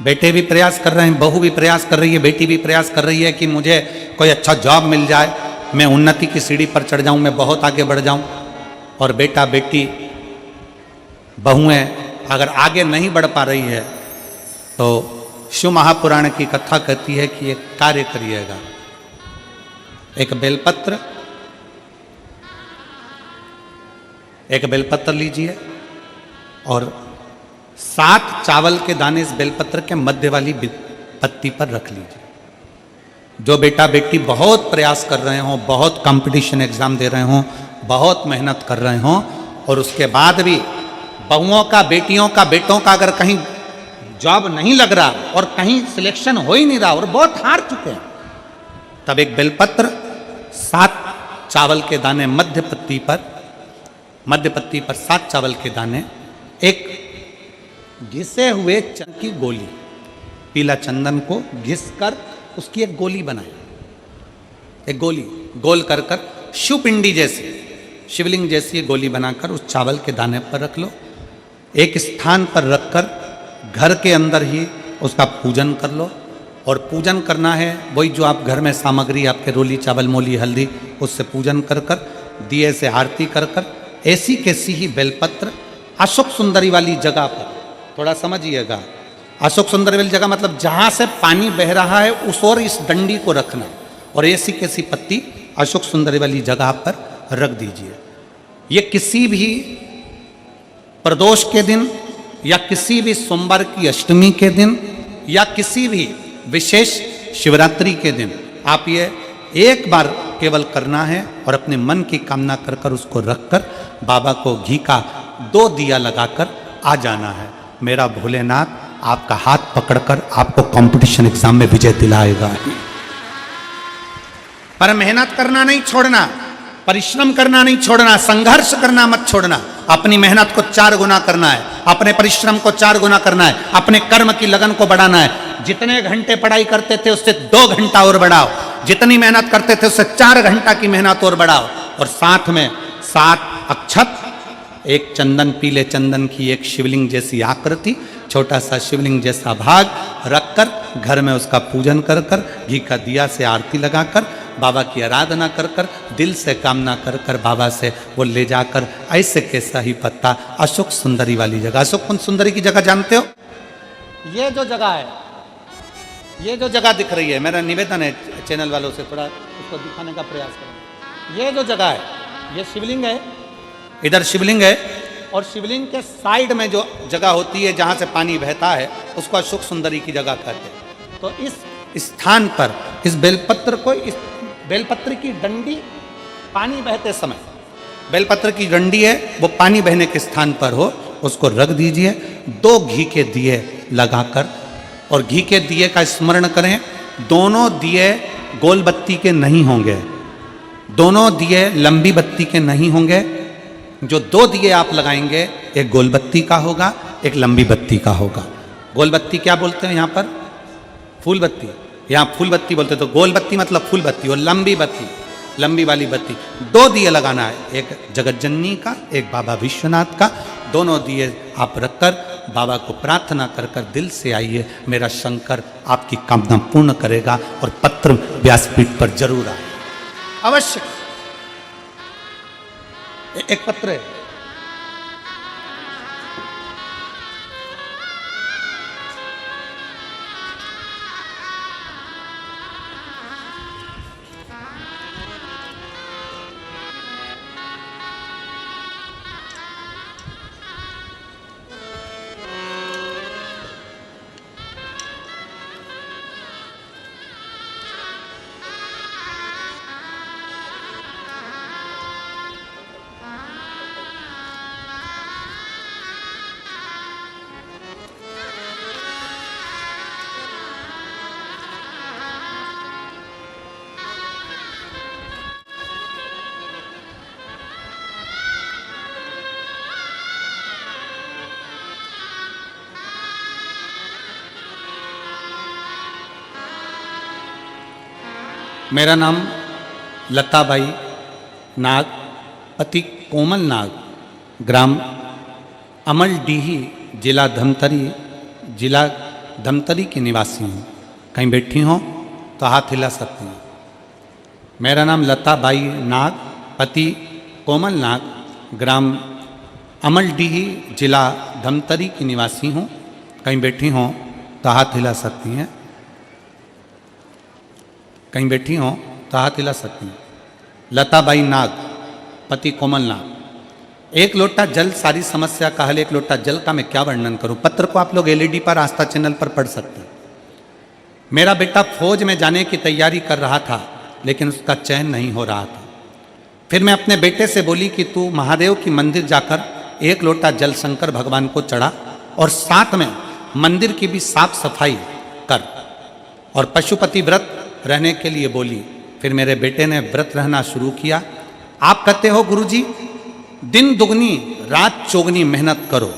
बेटे भी प्रयास कर रहे हैं, बहू भी प्रयास कर रही है, बेटी भी प्रयास कर रही है कि मुझे कोई अच्छा जॉब मिल जाए, मैं उन्नति की सीढ़ी पर चढ़ जाऊं, मैं बहुत आगे बढ़ जाऊं। और बेटा बेटी बहुएं अगर आगे नहीं बढ़ पा रही है तो शिव महापुराण की कथा कहती है कि एक कार्य करिएगा। एक बेलपत्र लीजिए और 7 चावल के दाने इस बेलपत्र के मध्य वाली पत्ती पर रख लीजिए। जो बेटा बेटी बहुत प्रयास कर रहे हों, बहुत कंपटीशन एग्जाम दे रहे हों, बहुत मेहनत कर रहे हों, और उसके बाद भी बहुओं का, बेटियों का, बेटों का अगर कहीं जॉब नहीं लग रहा और कहीं सिलेक्शन हो ही नहीं रहा और बहुत हार चुके हैं, तब एक बेलपत्र 7 चावल के दाने मध्य पत्ती पर 7 चावल के दाने, एक घिसे हुए चंदन की गोली, पीला चंदन को घिस कर उसकी एक गोली बनाए। एक गोली गोल कर शिवपिंडी जैसी, शिवलिंग जैसी गोली बनाकर उस चावल के दाने पर रख लो। एक स्थान पर रखकर घर के अंदर ही उसका पूजन कर लो। और पूजन करना है वही जो आप घर में सामग्री आपके रोली, चावल, मोली, हल्दी, उससे पूजन कर दिए से आरती कर ऐसी कैसी ही बेलपत्र अशोक सुंदरी वाली जगह पर, थोड़ा समझिएगा, अशोक सुंदरी वाली जगह मतलब जहां से पानी बह रहा है उस और इस डंडी को रखना और ऐसी कैसी पत्ती अशोक सुंदरी वाली जगह पर रख दीजिए। ये किसी भी प्रदोष के दिन या किसी भी सोमवार की अष्टमी के दिन या किसी भी विशेष शिवरात्रि के दिन आप ये एक बार केवल करना है और अपने मन की कामना कर कर उसको रखकर बाबा को घी का 2 दिया लगाकर आ जाना है। मेरा भोलेनाथ आपका हाथ पकड़कर आपको कंपटीशन एग्जाम में विजय दिलाएगा। पर मेहनत करना नहीं छोड़ना, परिश्रम करना नहीं छोड़ना, संघर्ष करना मत छोड़ना। अपनी मेहनत को 4 गुना करना है, अपने परिश्रम को 4 गुना करना है, अपने कर्म की लगन को बढ़ाना है। जितने घंटे पढ़ाई करते थे उससे 2 घंटा और बढ़ाओ, जितनी मेहनत करते थे उससे 4 घंटा की मेहनत और बढ़ाओ। और साथ में 7 अक्षत, एक चंदन, पीले चंदन की एक शिवलिंग जैसी आकृति, छोटा सा शिवलिंग जैसा भाग रखकर घर में उसका पूजन कर कर घी का दिया से आरती लगाकर बाबा की आराधना कर कर दिल से कामना कर कर बाबा से वो ले जाकर ऐसे कैसा ही पत्ता अशोक सुंदरी वाली जगह, अशोक सुंदरी की जगह जानते हो? ये जो जगह है, ये जो जगह दिख रही है, मेरा निवेदन है चैनल वालों से थोड़ा उसको दिखाने का प्रयास करें। ये जो जगह है, ये शिवलिंग है, इधर शिवलिंग है और शिवलिंग के साइड में जो जगह होती है जहाँ से पानी बहता है उसको अशोक सुंदरी की जगह कहते हैं। तो इस स्थान पर इस बेलपत्र को, इस बेलपत्र की डंडी पानी बहते समय, बेलपत्र की डंडी है वो पानी बहने के स्थान पर हो, उसको रख दीजिए। 2 घी के दिए लगाकर और घी के दिए का स्मरण करें। दोनों दिए गोल बत्ती के नहीं होंगे, दोनों दिए लंबी बत्ती के नहीं होंगे। जो 2 दिए आप लगाएंगे, एक गोल बत्ती का होगा, एक लंबी बत्ती का होगा। गोल बत्ती क्या बोलते हैं यहाँ पर? फूल बत्ती। यहाँ फूल बत्ती बोलते, तो गोल बत्ती मतलब फूल बत्ती और लंबी बत्ती, लंबी वाली बत्ती। 2 दिए लगाना है, एक जगत जननी का, एक बाबा विश्वनाथ का। दोनों दिए आप रखकर बाबा को प्रार्थना कर कर दिल से आइए, मेरा शंकर आपकी कामना पूर्ण करेगा और पत्र व्यासपीठ पर जरूर आए, अवश्य। एक पत्र है, मेरा नाम लताबाई नाग, पति कोमल नाग, ग्राम अमलडीही, जिला धमतरी की निवासी हूँ। कहीं बैठी हो तो हाथ हिला सकती हैं। मेरा नाम लताबाई नाग, पति कोमल नाग, ग्राम अमलडीही, जिला धमतरी की निवासी हूँ। कहीं बैठी हो तो हाथ हिला सकती हैं। कहीं बैठी हो तो हाथ हिला सकती हैं। लताबाई नाग, पति कोमल नाग। 1 लोटा जल सारी समस्या का हल। 1 लोटा जल का मैं क्या वर्णन करूं। पत्र को आप लोग एलईडी पर आस्था चैनल पर पढ़ सकते हैं। मेरा बेटा फौज में जाने की तैयारी कर रहा था, लेकिन उसका चयन नहीं हो रहा था। फिर मैं अपने बेटे से बोली कि तू महादेव की मंदिर जाकर 1 लोटा जल शंकर भगवान को चढ़ा और साथ में मंदिर की भी साफ सफाई कर, और पशुपति व्रत रहने के लिए बोली। फिर मेरे बेटे ने व्रत रहना शुरू किया। आप कहते हो गुरुजी, दिन दुगनी रात चौगनी मेहनत करो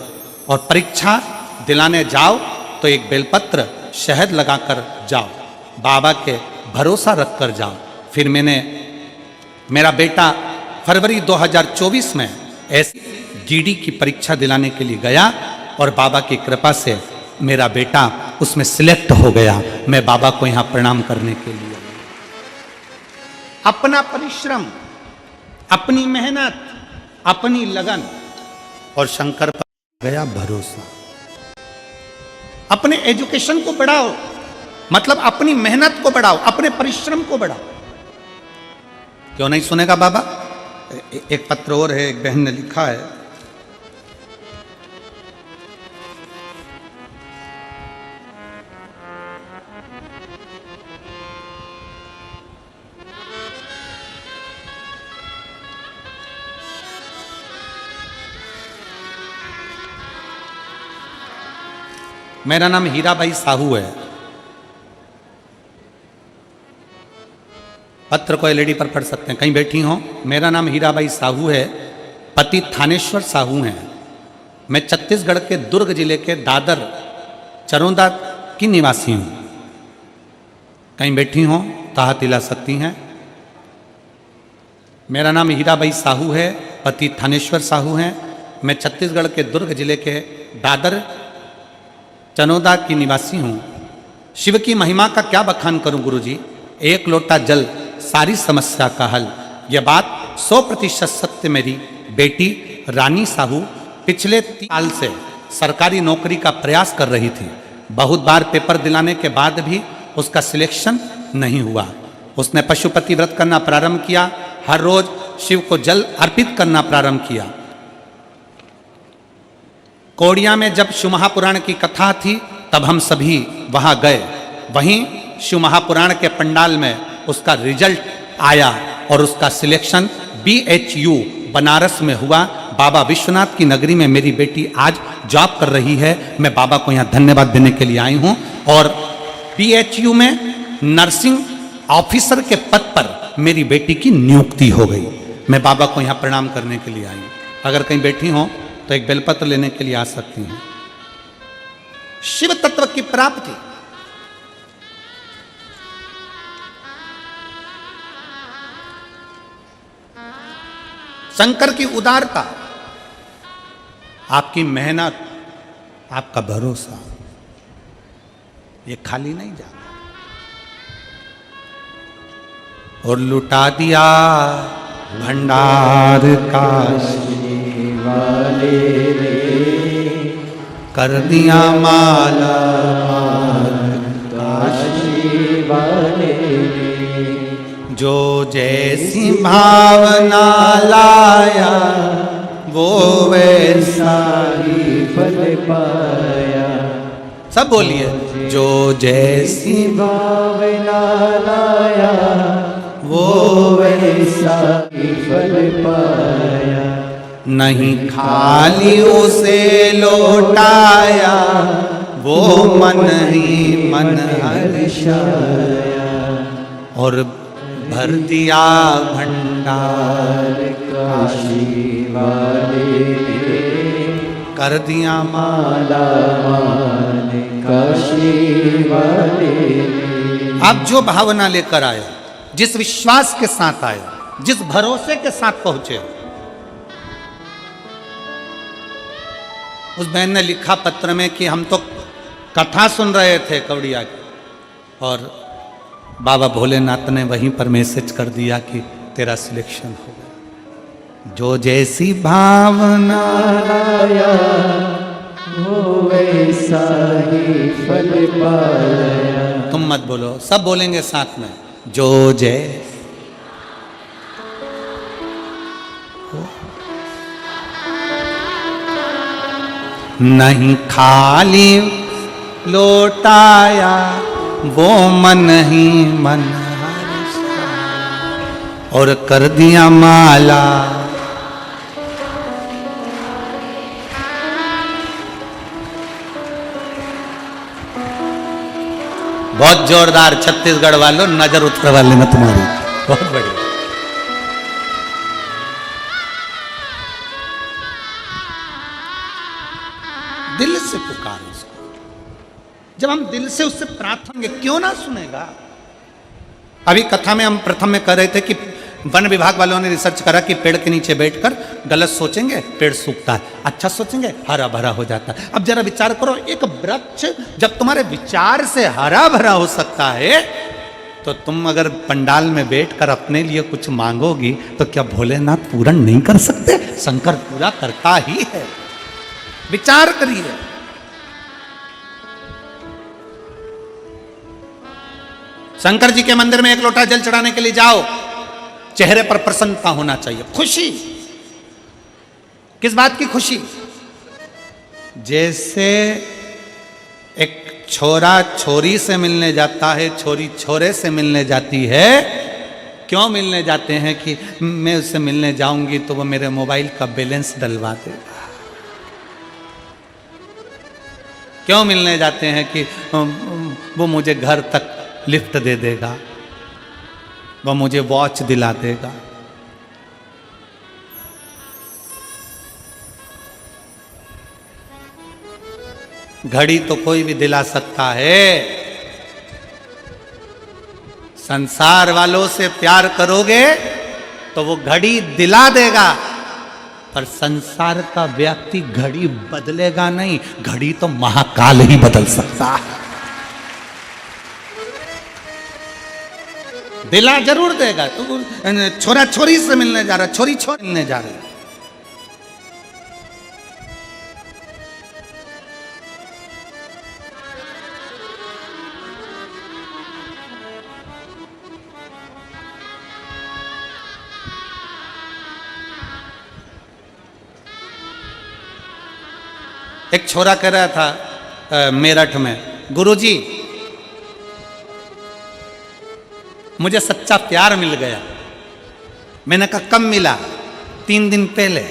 और परीक्षा दिलाने जाओ तो एक बेलपत्र शहद लगाकर जाओ, बाबा के भरोसा रखकर जाओ। फिर मेरा बेटा फरवरी 2024 में जीडी की परीक्षा दिलाने के लिए गया और बाबा की कृपा से मेरा बेटा उसमें सिलेक्ट हो गया। मैं बाबा को यहां प्रणाम करने के लिए। अपना परिश्रम, अपनी मेहनत, अपनी लगन और शंकर पर गया भरोसा। अपने एजुकेशन को बढ़ाओ, मतलब अपनी मेहनत को बढ़ाओ, अपने परिश्रम को बढ़ाओ। क्यों नहीं सुनेगा बाबा? एक पत्र और है, एक बहन ने लिखा है, मेरा नाम हीराबाई साहू है। पत्र को एलईडी पर पढ़ सकते हैं, कहीं बैठी हो। मेरा नाम हीराबाई साहू है, पति थानेश्वर साहू हैं। मैं छत्तीसगढ़ के दुर्ग जिले के दादर चरोदा की निवासी हूँ। कहीं बैठी हो तो हाथ हिला सकती हैं। मेरा नाम हीराबाई साहू है, पति थानेश्वर साहू हैं। मैं छत्तीसगढ़ के दुर्ग जिले के दादर चनोदा की निवासी हूँ। शिव की महिमा का क्या बखान करूं गुरुजी, एक लोटा जल सारी समस्या का हल। यह बात 100% सत्य। मेरी बेटी रानी साहू पिछले 3 साल से सरकारी नौकरी का प्रयास कर रही थी। बहुत बार पेपर दिलाने के बाद भी उसका सिलेक्शन नहीं हुआ। उसने पशुपति व्रत करना प्रारंभ किया, हर रोज शिव को जल अर्पित करना प्रारंभ किया। कोड़िया में जब शिव महापुराण की कथा थी तब हम सभी वहां गए। वहीं शिव महापुराण के पंडाल में उसका रिजल्ट आया और उसका सिलेक्शन BHU बनारस में हुआ। बाबा विश्वनाथ की नगरी में मेरी बेटी आज जॉब कर रही है। मैं बाबा को यहाँ धन्यवाद देने के लिए आई हूँ। और BHU में नर्सिंग ऑफिसर के पद पर मेरी बेटी की नियुक्ति हो गई। मैं बाबा को यहाँ प्रणाम करने के लिए आई हूँ। अगर कहीं बैठी हो तो एक बेलपत्र लेने के लिए आ सकती हैं। शिव तत्व की प्राप्ति, शंकर की उदारता, आपकी मेहनत, आपका भरोसा, ये खाली नहीं जाता। और लुटा दिया भंडार काशी वाले रे, कर दिया माला काशी वाले रे। जो जैसी भावना लाया वो वैसा ही फल पाया। सब बोलिए, जो जैसी भावना लाया वो वैसा ही फल पाया। नहीं खाली उसे लौटाया वो मन ही मन हर्षाया। और भर दिया भंडार काशी वाले, कर दिया माला माले काशी वाले। आप जो भावना लेकर आए, जिस विश्वास के साथ आए, जिस भरोसे के साथ पहुंचे। उस बहन ने लिखा पत्र में कि हम तो कथा सुन रहे थे कवड़िया की, और बाबा भोलेनाथ ने वहीं पर मैसेज कर दिया कि तेरा सिलेक्शन हो गया। जो जैसी भावना लाया वो वैसा ही फल पाया। तुम मत बोलो, सब बोलेंगे साथ में। जो जय नहीं खाली लौटाया वो मन ही मन हर्षा, और कर दिया माला। बहुत जोरदार छत्तीसगढ़ वालों, नजर उत्तर वाले न तुम्हारी, बहुत बढ़िया। दिल से पुकार उसको। जब हम दिल से उससे प्रार्थना, क्यों ना सुनेगा। अभी कथा में हम प्रथम में कह रहे थे कि वन विभाग वालों ने रिसर्च करा कि पेड़ के नीचे बैठकर गलत सोचेंगे पेड़ सूखता है, अच्छा सोचेंगे हरा भरा हो जाता है। अब जरा विचार करो, एक वृक्ष जब तुम्हारे विचार से हरा भरा हो सकता है, तो तुम अगर पंडाल में बैठकर अपने लिए कुछ मांगोगी तो क्या भोलेनाथ पूर्ण नहीं कर सकते? शंकर पूरा करता ही है। विचार करिए। शंकर जी के मंदिर में एक लोटा जल चढ़ाने के लिए जाओ, चेहरे पर प्रसन्नता होना चाहिए, खुशी। किस बात की खुशी? जैसे एक छोरा छोरी से मिलने जाता है, छोरी छोरे से मिलने जाती है। क्यों मिलने जाते हैं? कि मैं उससे मिलने जाऊंगी तो वो मेरे मोबाइल का बैलेंस डलवा देगा। क्यों मिलने जाते हैं? कि वो मुझे घर तक लिफ्ट दे देगा, वो मुझे वॉच दिला देगा। घड़ी तो कोई भी दिला सकता है। संसार वालों से प्यार करोगे तो वो घड़ी दिला देगा, पर संसार का व्यक्ति घड़ी बदलेगा नहीं। घड़ी तो महाकाल ही बदल सकता है। दिला जरूर देगा। तो छोरा छोरी से मिलने जा रहा, छोरी छोरी मिलने जा रही। एक छोरा कह रहा था मेरठ में, गुरुजी मुझे सच्चा प्यार मिल गया। मैंने कहा कब मिला? 3 दिन पहले।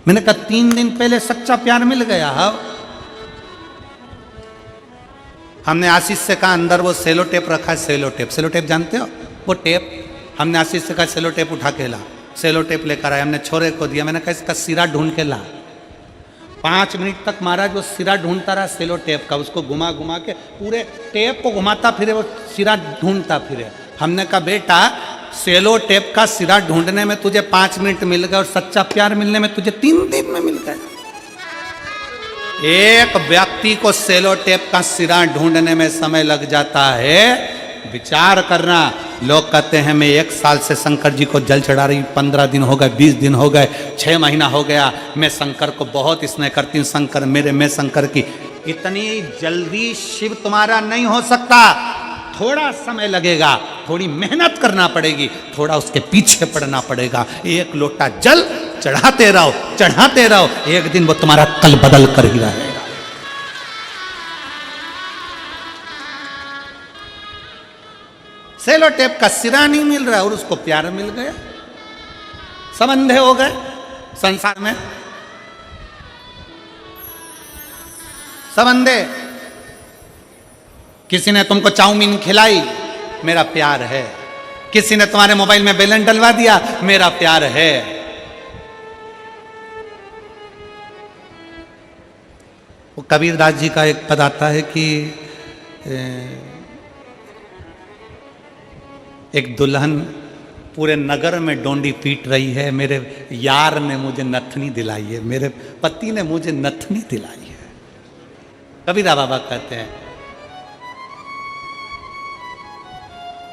मैंने कहा 3 दिन पहले सच्चा प्यार मिल गया? हाँ। हमने आशीष से कहा अंदर वो सेलो टेप रखा है, सेलो टेप। सेलो टेप जानते हो? वो टेप। हमने आशीष से कहा सेलो टेप उठा के ला। सेलो टेप लेकर आया, हमने छोरे को दिया। मैंने कहा इसका सिरा ढूंढ के ला। 5 मिनट तक महाराज वो सिरा ढूंढता रहा सेलो टेप का, उसको घुमा घुमा के पूरे टेप को घुमाता फिरे, वो सिरा ढूंढता फिरे। हमने कहा बेटा सेलो टेप का सिरा ढूंढने में तुझे 5 मिनट मिल गए और सच्चा प्यार मिलने में तुझे 3 दिन में मिल गया। एक व्यक्ति को सेलो टेप का सिरा ढूंढने में समय लग जाता है। विचार करना। लोग कहते हैं मैं 1 साल से शंकर जी को जल चढ़ा रही, 15 दिन हो गए, 20 दिन हो गए, 6 महीना हो गया, मैं शंकर को बहुत स्नेह करती हूँ, शंकर मेरे, मैं शंकर की। इतनी जल्दी शिव तुम्हारा नहीं हो सकता। थोड़ा समय लगेगा, थोड़ी मेहनत करना पड़ेगी, थोड़ा उसके पीछे पड़ना पड़ेगा। 1 लोटा जल चढ़ाते रहो, चढ़ाते रहो, एक दिन वो तुम्हारा कल बदल कर ही रहेगा। सेलो टेप का सिरा नहीं मिल रहा और उसको प्यार मिल गया। सब अंधे हो गए संसार में, सब अंधे। किसी ने तुमको चाउमीन खिलाई, मेरा प्यार है। किसी ने तुम्हारे मोबाइल में बैलेंस डलवा दिया, मेरा प्यार है। वो कबीरदास जी का एक पद आता है कि एक दुल्हन पूरे नगर में डोंडी पीट रही है, मेरे यार ने मुझे नथनी दिलाई है, मेरे पति ने मुझे नथनी दिलाई है। कबीरा बाबा कहते हैं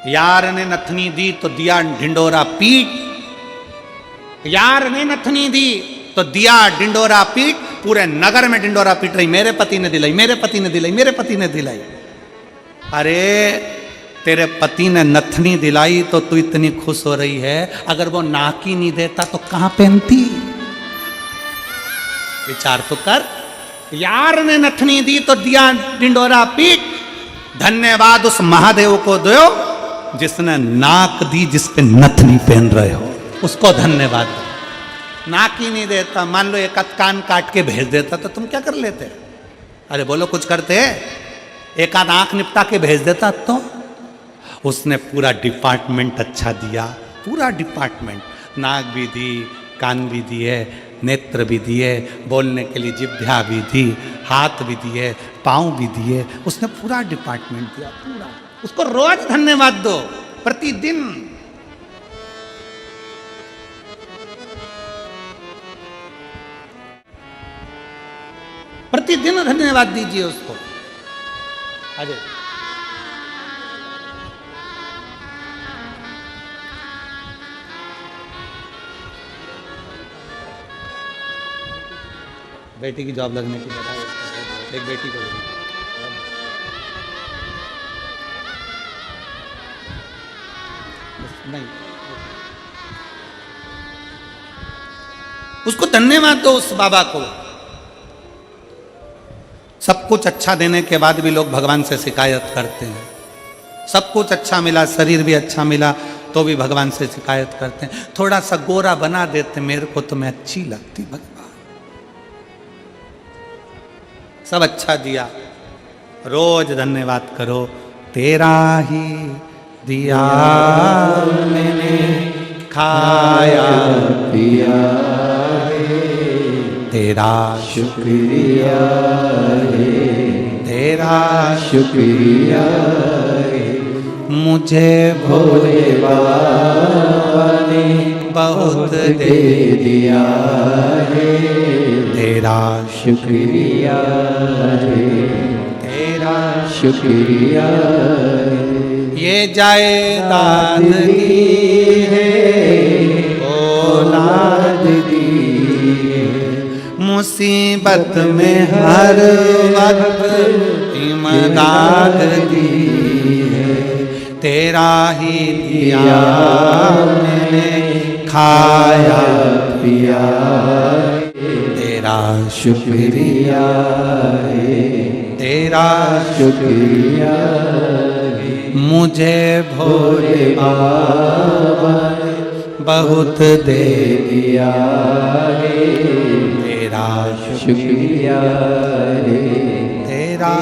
यार ने नथनी दी तो दिया ढिंडोरा पीट, यार ने नथनी दी तो दिया ढिंडोरा पीट, पूरे नगर में ढिंडोरा पीट रही, मेरे पति ने दिलाई, मेरे पति ने दिलाई, मेरे पति ने दिलाई। अरे तेरे पति ने नथनी दिलाई तो तू इतनी खुश हो रही है, अगर वो नाकी नहीं देता तो कहां पहनती? विचार तो कर। यार ने नथनी दी तो दिया ढिंडोरा पीट, धन्यवाद उस महादेव को दो जिसने नाक दी, जिस पे नथनी पहन रहे हो, उसको धन्यवाद दो। नाक ही नहीं देता, मान लो एक कान काट के भेज देता तो तुम क्या कर लेते? अरे बोलो कुछ करते? एक आध आंख निपटा के भेज देता तो? उसने पूरा डिपार्टमेंट अच्छा दिया, पूरा डिपार्टमेंट। नाक भी दी, कान भी दिए, नेत्र भी दिए, बोलने के लिए जिह्वा भी दी, हाथ भी दिए, पाँव भी दिए, उसने पूरा डिपार्टमेंट दिया, पूरा। उसको रोज धन्यवाद दो, प्रतिदिन। प्रतिदिन धन्यवाद दीजिए उसको। अजय बेटी की जॉब लगने की बधाई, एक बेटी को। नहीं, उसको धन्यवाद दो उस बाबा को। सब कुछ अच्छा देने के बाद भी लोग भगवान से शिकायत करते हैं। सब कुछ अच्छा मिला, शरीर भी अच्छा मिला, तो भी भगवान से शिकायत करते हैं। थोड़ा सा गोरा बना देते मेरे को तो मैं अच्छी लगती भगवान। सब अच्छा दिया, रोज धन्यवाद करो। तेरा ही दिया मैंने खाया पिया, तेरा शुक्रिया है, तेरा शुक्रिया है। मुझे भोले बाबा ने बहुत दे दिया है, तेरा शुक्रिया है, तेरा शुक्रिया है। ये जायदाद दी है, औलाद दी है, मुसीबत में हर वक्त इमदाद दी है। तेरा ही दिया मैंने खाया पिया, तेरा शुक्रिया है, तेरा शुक्रिया है। मुझे भोले भोले बाबा ने बहुत दे दिया है, तेरा शुक्रिया है, तेरा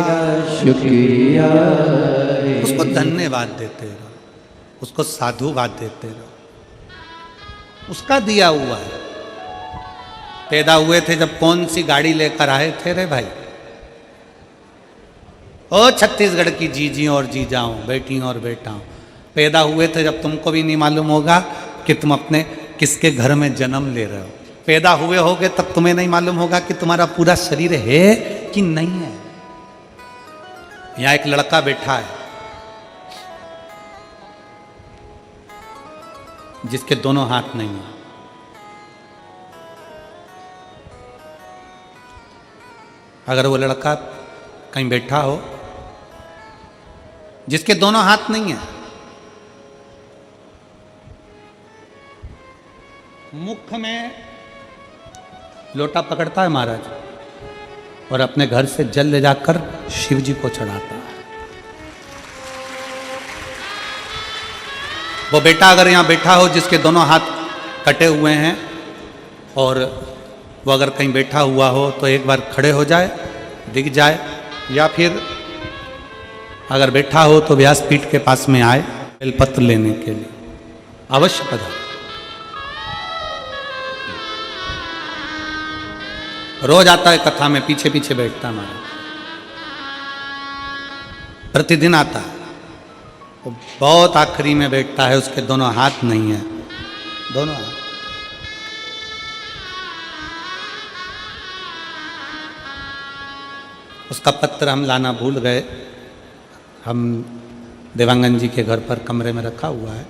शुक्रिया है। उसको धन्यवाद देते रहो, उसको साधुवाद देते रहो। उसका दिया हुआ है। पैदा हुए थे जब कौन सी गाड़ी लेकर आए थे रे भाई? ओ छत्तीसगढ़ की जीजियों और जीजाओं, बेटियों और बेटाओं, पैदा हुए थे जब तुमको भी नहीं मालूम होगा कि तुम अपने किसके घर में जन्म ले रहे हो। पैदा हुए होगे तब तुम्हें नहीं मालूम होगा कि तुम्हारा पूरा शरीर है कि नहीं है। यहां एक लड़का बैठा है जिसके दोनों हाथ नहीं है। अगर वो लड़का कहीं बैठा हो जिसके दोनों हाथ नहीं है, मुख में लोटा पकड़ता है महाराज और अपने घर से जल ले जाकर शिव जी को चढ़ाता है। वो बेटा अगर यहाँ बैठा हो जिसके दोनों हाथ कटे हुए हैं और वो अगर कहीं बैठा हुआ हो तो एक बार खड़े हो जाए, दिख जाए, या फिर अगर बैठा हो तो व्यासपीठ के पास में आए बेलपत्र लेने के लिए। अवश्य पधारे। रोज आता है कथा में, पीछे पीछे बैठता है हमारा, प्रतिदिन आता है। वो बहुत आखिरी में बैठता है, उसके दोनों हाथ नहीं है, दोनों हाथ। उसका पत्र हम लाना भूल गए। हम देवांगन जी के घर पर कमरे में रखा हुआ है।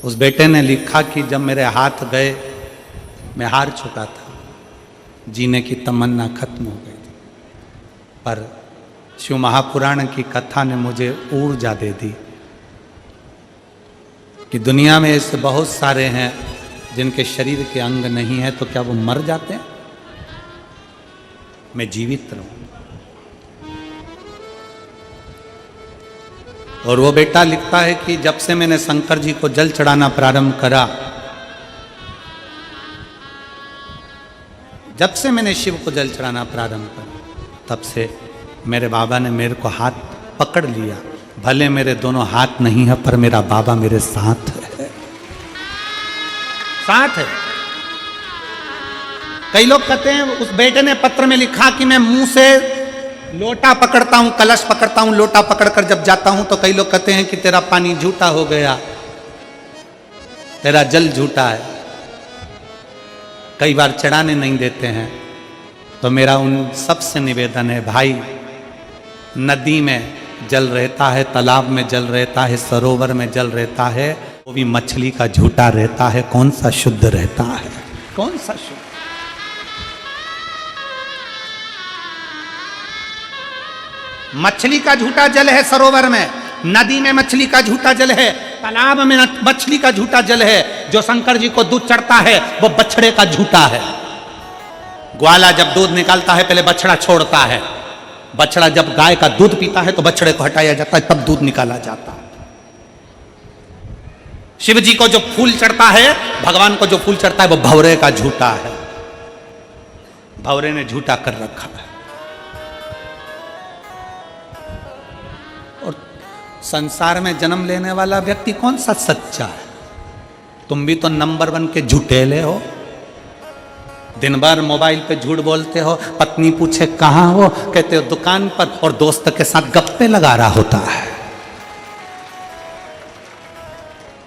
उस बेटे ने लिखा कि जब मेरे हाथ गए मैं हार चुका था, जीने की तमन्ना खत्म हो गई थी, पर शिव महापुराण की कथा ने मुझे ऊर्जा दे दी कि दुनिया में ऐसे बहुत सारे हैं जिनके शरीर के अंग नहीं है, तो क्या वो मर जाते हैं? मैं जीवित रहूं। और वो बेटा लिखता है कि जब से मैंने शंकर जी को जल चढ़ाना प्रारंभ करा, जब से मैंने शिव को जल चढ़ाना प्रारंभ करा, तब से मेरे बाबा ने मेरे को हाथ पकड़ लिया। भले मेरे दोनों हाथ नहीं है पर मेरा बाबा मेरे साथ है, साथ है। कई लोग कहते हैं, उस बेटे ने पत्र में लिखा कि मैं मुंह से लोटा पकड़ता हूं, कलश पकड़ता हूं, लोटा पकड़कर जब जाता हूं तो कई लोग कहते हैं कि तेरा पानी झूठा हो गया, तेरा जल झूठा है। कई बार चढ़ाने नहीं देते हैं। तो मेरा उन सबसे निवेदन है, भाई, नदी में जल रहता है, तालाब में जल रहता है, सरोवर में जल रहता है, वो भी मछली का झूठा रहता है। कौन सा शुद्ध रहता है? कौन सा शुद्ध? मछली का झूठा जल है सरोवर में, नदी में मछली का झूठा जल है, तालाब में मछली का झूठा जल है, जो शंकर जी को दूध चढ़ता है वो बछड़े का झूठा है। ग्वाला जब दूध निकालता है पहले बछड़ा छोड़ता है, बछड़ा जब गाय का दूध पीता है तो बछड़े को हटाया जाता है, तब दूध निकाला जाता है। शिव जी को जो फूल चढ़ता है, भगवान को जो फूल चढ़ता है वो भंवरे का झूठा है, भंवरे ने झूठा कर रखा है। और संसार में जन्म लेने वाला व्यक्ति कौन सा सच्चा है? तुम भी तो नंबर 1 के झूठेले हो। दिन भर मोबाइल पे झूठ बोलते हो, पत्नी पूछे कहाँ हो, कहते हो दुकान पर, और दोस्त के साथ गप्पे लगा रहा होता है।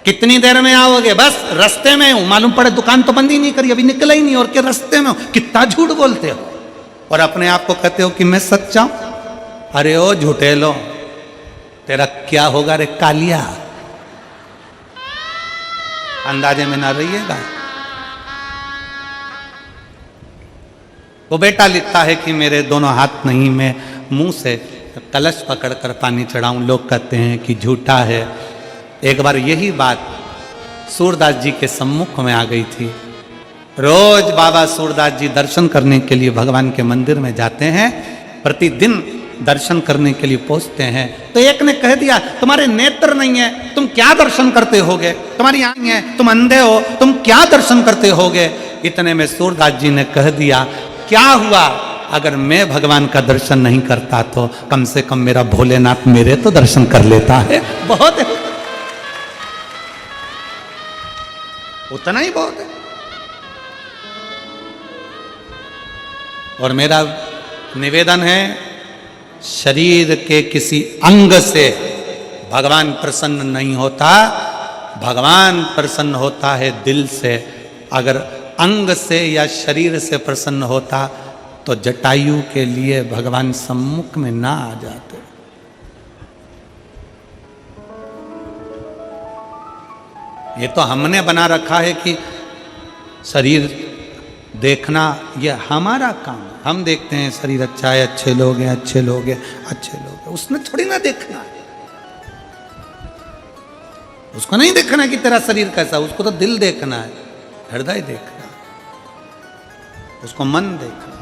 कितनी देर में आओगे? बस रास्ते में हूं, मालूम पड़े दुकान तो बंद ही नहीं करी, अभी निकला ही नहीं, और क्या रास्ते में हो। कितना झूठ बोलते हो और अपने आप को कहते हो कि मैं सच्चा हूं। अरे ओ झूठे लो, तेरा क्या होगा रे कालिया, अंदाजे में ना रहिएगा। वो बेटा लिखता है कि मेरे दोनों हाथ नहीं, मैं मुंह से कलश पकड़कर पानी चढ़ाऊं। लोग कहते हैं कि झूठा है। एक बार यही बात सूरदास जी के सम्मुख में आ गई थी। रोज बाबा सूरदास जी दर्शन करने के लिए भगवान के मंदिर में जाते हैं, प्रतिदिन दर्शन करने के लिए पहुंचते हैं। तो एक ने कह दिया तुम्हारे नेत्र नहीं है, तुम क्या दर्शन करते होगे, तुम्हारी आंखें हैं, तुम अंधे हो, तुम क्या दर्शन करते होगे। इतने में सूरदास जी ने कह दिया क्या हुआ, अगर मैं भगवान का दर्शन नहीं करता तो कम से कम मेरा भोलेनाथ मेरे तो दर्शन कर लेता है। बहुत है, उतना ही बहुत है। और मेरा निवेदन है, शरीर के किसी अंग से भगवान प्रसन्न नहीं होता, भगवान प्रसन्न होता है दिल से। अगर अंग से या शरीर से प्रसन्न होता तो जटायु के लिए भगवान सम्मुख में ना आ जाते। ये तो हमने बना रखा है कि शरीर देखना ये हमारा काम है। हम देखते हैं शरीर अच्छा है, अच्छे लोग हैं, अच्छे लोग हैं, अच्छे लोग हैं। उसने थोड़ी ना देखना है, उसको नहीं देखना कि तेरा शरीर कैसा, उसको तो दिल देखना है, हृदय देखना है, उसको मन देखना है।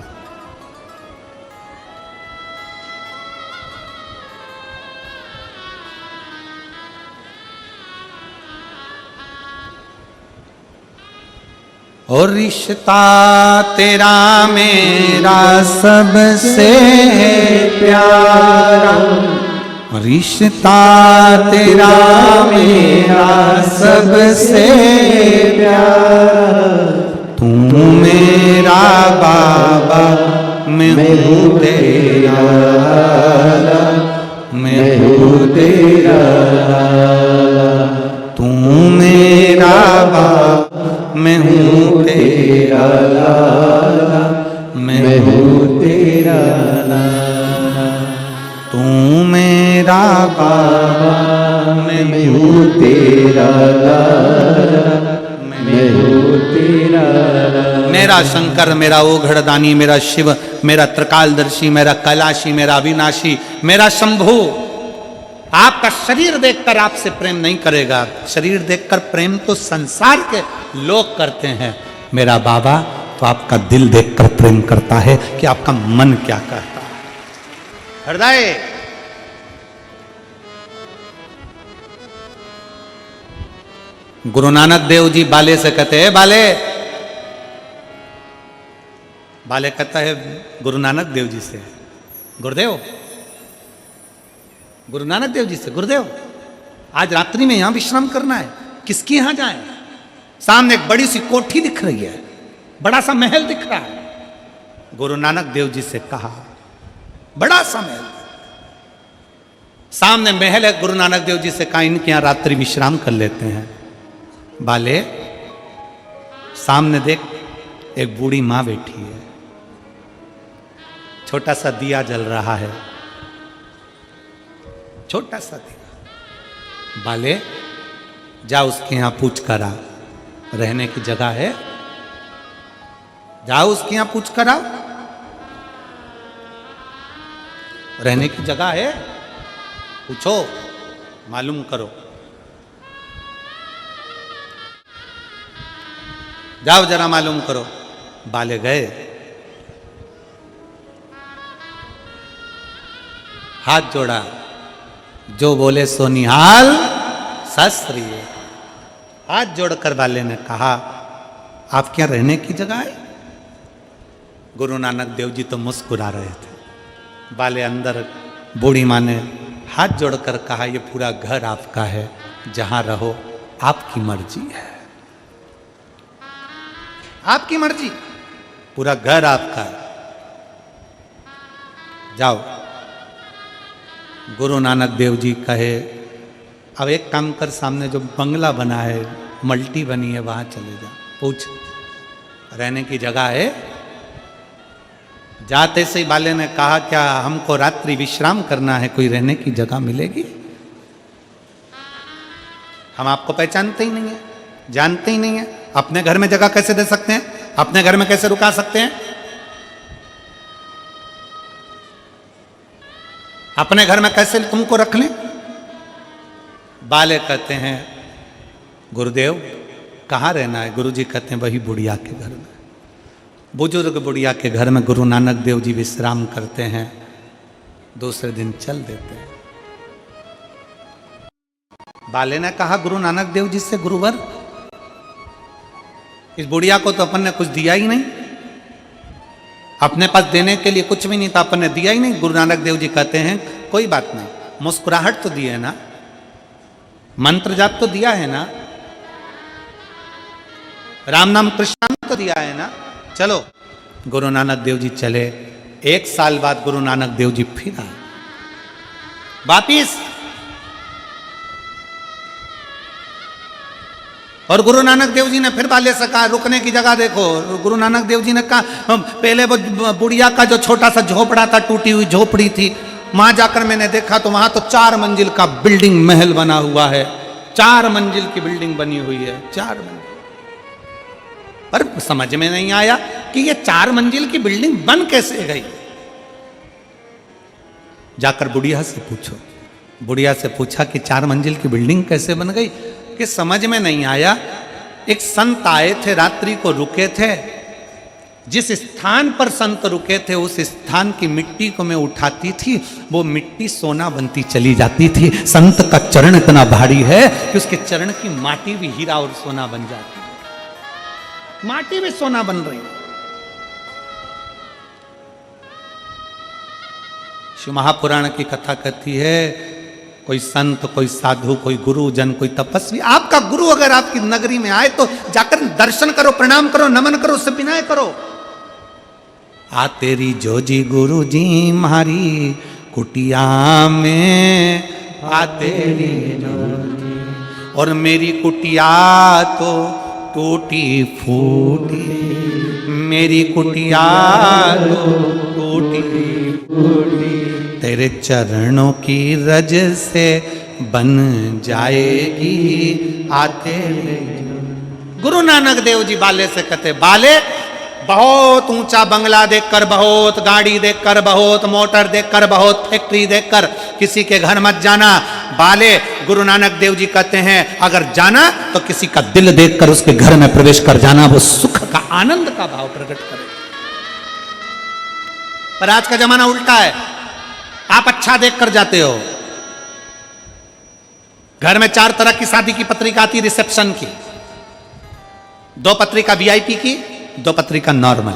और रिश्ता तेरा मेरा सबसे प्यारा, रिश्ता तेरा मेरा सबसे प्यारा। तू मेरा बाबा, मैं हूँ तेरा, मैं हूँ तेरा। तू मेरा बाबा, मैं हूँ तेरा लाला, मैं हूँ तेरा लाला। तू मेरा बाबा, मैं हूँ तेरा लाला, मैं हूँ तेरा लाला। मेरा शंकर, मेरा ओघड़दानी, मेरा शिव, मेरा त्रिकालदर्शी, मेरा कैलाशी, मेरा अविनाशी, मेरा शंभु आपका शरीर देखकर आपसे प्रेम नहीं करेगा। शरीर देखकर प्रेम तो संसार के लोग करते हैं, मेरा बाबा तो आपका दिल देखकर प्रेम करता है कि आपका मन क्या कहता है। हृदय गुरु नानक देव जी बाले से कहते हैं, बाले, बाले कहता है गुरु नानक देव जी से, गुरुदेव, गुरु नानक देव जी से, गुरुदेव आज रात्रि में यहां विश्राम करना है, किसके यहां जाएं? सामने एक बड़ी सी कोठी दिख रही है, बड़ा सा महल दिख रहा है। गुरु नानक देव जी से कहा, बड़ा सा महल, सामने महल है। गुरु नानक देव जी से कहा इनके यहां रात्रि विश्राम कर लेते हैं। बाले सामने देख, एक बूढ़ी मां बैठी है, छोटा सा दिया जल रहा है, छोटा सा दिया। बाले जा उसके यहां पूछ कर आ, रहने की जगह है, जाओ उसके यहां पूछ कर आओ, रहने की जगह है, पूछो, मालूम करो। जाओ जरा मालूम करो। बाले गए, हाथ जोड़ा, जो बोले सो निहाल शास्त्री। हाथ जोड़कर बाले ने कहा, आप क्या रहने की जगह है? गुरु नानक देव जी तो मुस्कुरा रहे थे। बाले अंदर, बूढ़ी माँ ने हाथ जोड़कर कहा, ये पूरा घर आपका है, जहां रहो आपकी मर्जी है। आपकी मर्जी, पूरा घर आपका है, जाओ। गुरु नानक देव जी कहे, अब एक काम कर, सामने जो बंगला बना है, मल्टी बनी है, वहां चले जा, पूछ रहने की जगह है। जाते से ही बाले ने कहा, क्या हमको रात्रि विश्राम करना है, कोई रहने की जगह मिलेगी? हम आपको पहचानते ही नहीं है, जानते ही नहीं है, अपने घर में जगह कैसे दे सकते हैं? अपने घर में कैसे रुका सकते हैं? अपने घर में कैसे तुमको रख लें? बाले कहते हैं, गुरुदेव कहाँ रहना है? गुरुजी कहते हैं, वही बुढ़िया के घर में। बुजुर्ग बुढ़िया के घर में गुरु नानक देव जी विश्राम करते हैं, दूसरे दिन चल देते हैं। बाले ने कहा, गुरु नानक देव जी से, गुरुवर इस बुढ़िया को तो अपन ने कुछ दिया ही नहीं, अपने पास देने के लिए कुछ भी नहीं था, अपन ने दिया ही नहीं। गुरु नानक देव जी कहते हैं, कोई बात नहीं, मुस्कुराहट तो दी है ना, मंत्र जाप तो दिया है ना, राम नाम कृष्ण नाम तो दिया है ना, चलो। गुरु नानक देव जी चले। 1 साल बाद गुरु नानक देव जी फिर आए वापिस, और गुरु नानक देव जी ने फिर बाले से कहा, रुकने की जगह देखो। गुरु नानक देव जी ने कहा, पहले वो बुढ़िया का जो छोटा सा झोपड़ा था, टूटी हुई झोपड़ी थी, वहां जाकर मैंने देखा तो वहां तो 4 मंजिल का बिल्डिंग महल बना हुआ है, 4 मंजिल की बिल्डिंग बनी हुई है, 4 मंजिल। पर समझ में नहीं आया कि ये 4 मंजिल की बिल्डिंग बन कैसे गई। जाकर बुढ़िया से पूछो। बुढ़िया से पूछा कि 4 मंजिल की बिल्डिंग कैसे बन गई? कि समझ में नहीं आया। एक संत आए थे, रात्रि को रुके थे, जिस स्थान पर संत रुके थे उस स्थान की मिट्टी को मैं उठाती थी, वो मिट्टी सोना बनती चली जाती थी। संत का चरण इतना भारी है कि उसके चरण की माटी भी हीरा और सोना बन जाती है, माटी में सोना बन रही है। शिव महापुराण की कथा कहती है, कोई संत, कोई साधु, कोई गुरुजन, कोई तपस्वी, आपका गुरु अगर आपकी नगरी में आए तो जाकर दर्शन करो, प्रणाम करो, नमन करो, उससे विनय करो। आ तेरी जोजी गुरु जी मारी कुटिया में, आ तेरी जोजी, और मेरी कुटिया तो टूटी फूटी, मेरी कुटिया तो टूटी फूटी, तेरे चरणों की रज से बन जाएगी आते। गुरु नानक देव जी बाले से कहते, बाले बहुत ऊंचा बंगला देखकर, बहुत गाड़ी देखकर, बहुत मोटर देखकर, बहुत फैक्ट्री देखकर किसी के घर मत जाना। बाले, गुरु नानक देव जी कहते हैं, अगर जाना तो किसी का दिल देखकर उसके घर में प्रवेश कर जाना, वो सुख का, आनंद का भाव प्रकट करे। पर आज का जमाना उल्टा है, आप अच्छा देखकर जाते हो। घर में 4 तरह की शादी की पत्रिका आती, रिसेप्शन की, 2 पत्रिका वीआईपी की, 2 पत्रिका नॉर्मल।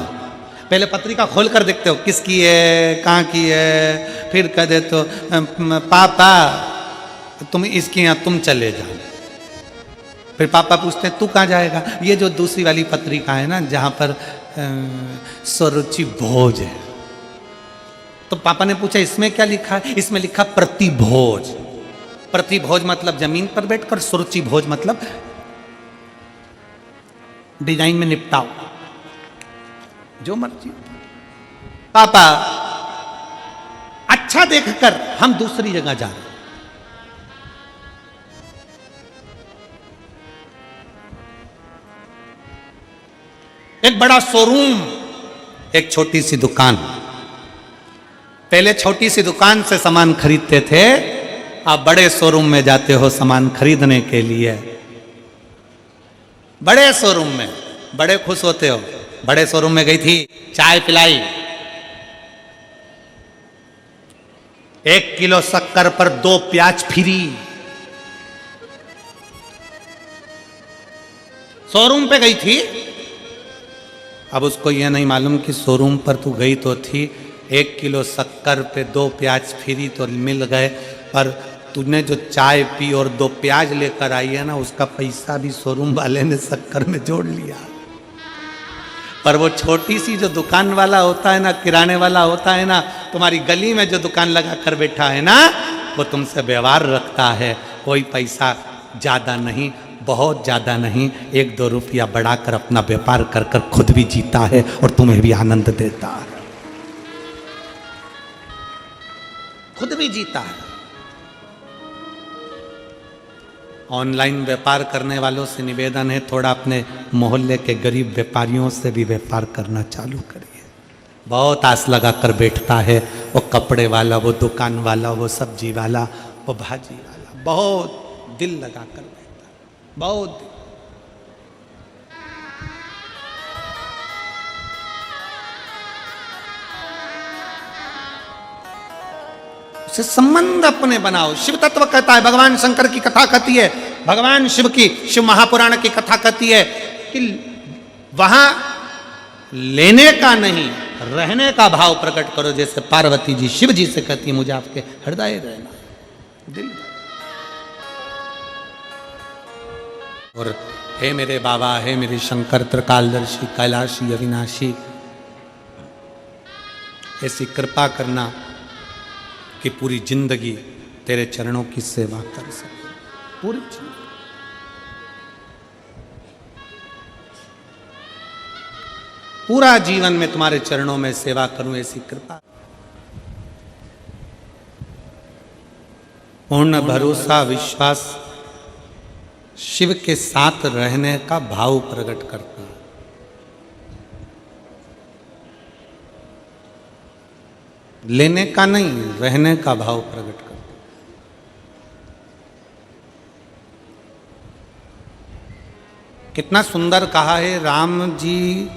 पहले पत्रिका खोलकर देखते हो किसकी है, कहाँ की है, फिर कह दे तो पापा तुम इसके यहाँ तुम चले जाओ। फिर पापा पूछते हैं तू कहाँ जाएगा? ये जो दूसरी वाली पत्रिका है ना, जहाँ पर स्वरुचि भोज है, तो पापा ने पूछा इसमें क्या लिखा है? इसमें लिखा प्रतिभोज। प्रतिभोज मतलब जमीन पर बैठकर, सुरुचि भोज मतलब डिजाइन में निपटाओ, जो मर्जी। पापा अच्छा देखकर हम दूसरी जगह जा रहे हैं। एक बड़ा शोरूम, एक छोटी सी दुकान। पहले छोटी सी दुकान से सामान खरीदते थे, आप बड़े शोरूम में जाते हो सामान खरीदने के लिए। बड़े शोरूम में बड़े खुश होते हो। बड़े शोरूम में गई थी, चाय पिलाई, 1 किलो शक्कर पर 2 प्याज फ्री। शोरूम पे गई थी। अब उसको यह नहीं मालूम कि शोरूम पर तू गई तो थी, 1 किलो शक्कर पे 2 प्याज फ्री तो मिल गए, पर तूने जो चाय पी और 2 प्याज लेकर आई है ना, उसका पैसा भी शोरूम वाले ने शक्कर में जोड़ लिया। पर वो छोटी सी जो दुकान वाला होता है ना, किराने वाला होता है ना, तुम्हारी गली में जो दुकान लगा कर बैठा है ना, वो तुमसे व्यवहार रखता है। कोई पैसा ज़्यादा नहीं, बहुत ज़्यादा नहीं, 1-2 रुपया बढ़ाकर अपना व्यापार कर कर खुद भी जीता है और तुम्हें भी आनंद देता है, खुद भी जीता है। ऑनलाइन व्यापार करने वालों से निवेदन है, थोड़ा अपने मोहल्ले के गरीब व्यापारियों से भी व्यापार करना चालू करिए। बहुत आस लगा कर बैठता है वो कपड़े वाला, वो दुकान वाला, वो सब्जी वाला, वो भाजी वाला, बहुत दिल लगा कर बैठता है, बहुत दिल। से संबंध अपने बनाओ। शिव तत्व कहता है, भगवान शंकर की कथा कहती है, भगवान शिव की, शिव महापुराण की कथा कहती है कि वहां लेने का नहीं, रहने का भाव प्रकट करो। जैसे पार्वती जी शिव जी से कहती है, मुझे आपके हृदय रहना, दिल। और हे मेरे बाबा, हे मेरे शंकर त्रिकालदर्शी, कैलाशी, अविनाशी, ऐसी कृपा करना कि पूरी जिंदगी तेरे चरणों की सेवा कर सके, पूरी जिंदगी। पूरा जीवन में तुम्हारे चरणों में सेवा करूं, ऐसी कृपा। पूर्ण भरोसा, विश्वास शिव के साथ रहने का भाव प्रकट करता है। लेने का नहीं, रहने का भाव प्रकट करता। कितना सुंदर कहा है, राम जी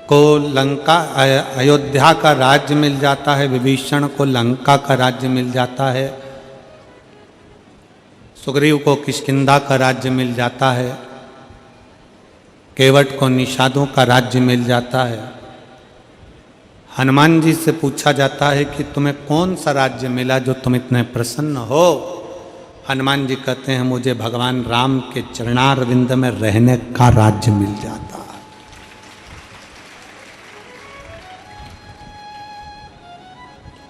को लंका, अयोध्या का राज्य मिल जाता है, विभीषण को लंका का राज्य मिल जाता है, सुग्रीव को किष्किंधा का राज्य मिल जाता है, केवट को निषादों का राज्य मिल जाता है। हनुमान जी से पूछा जाता है कि तुम्हें कौन सा राज्य मिला जो तुम इतने प्रसन्न हो। हनुमान जी कहते हैं, मुझे भगवान राम के चरणारविंद में रहने का राज्य मिल जाता है।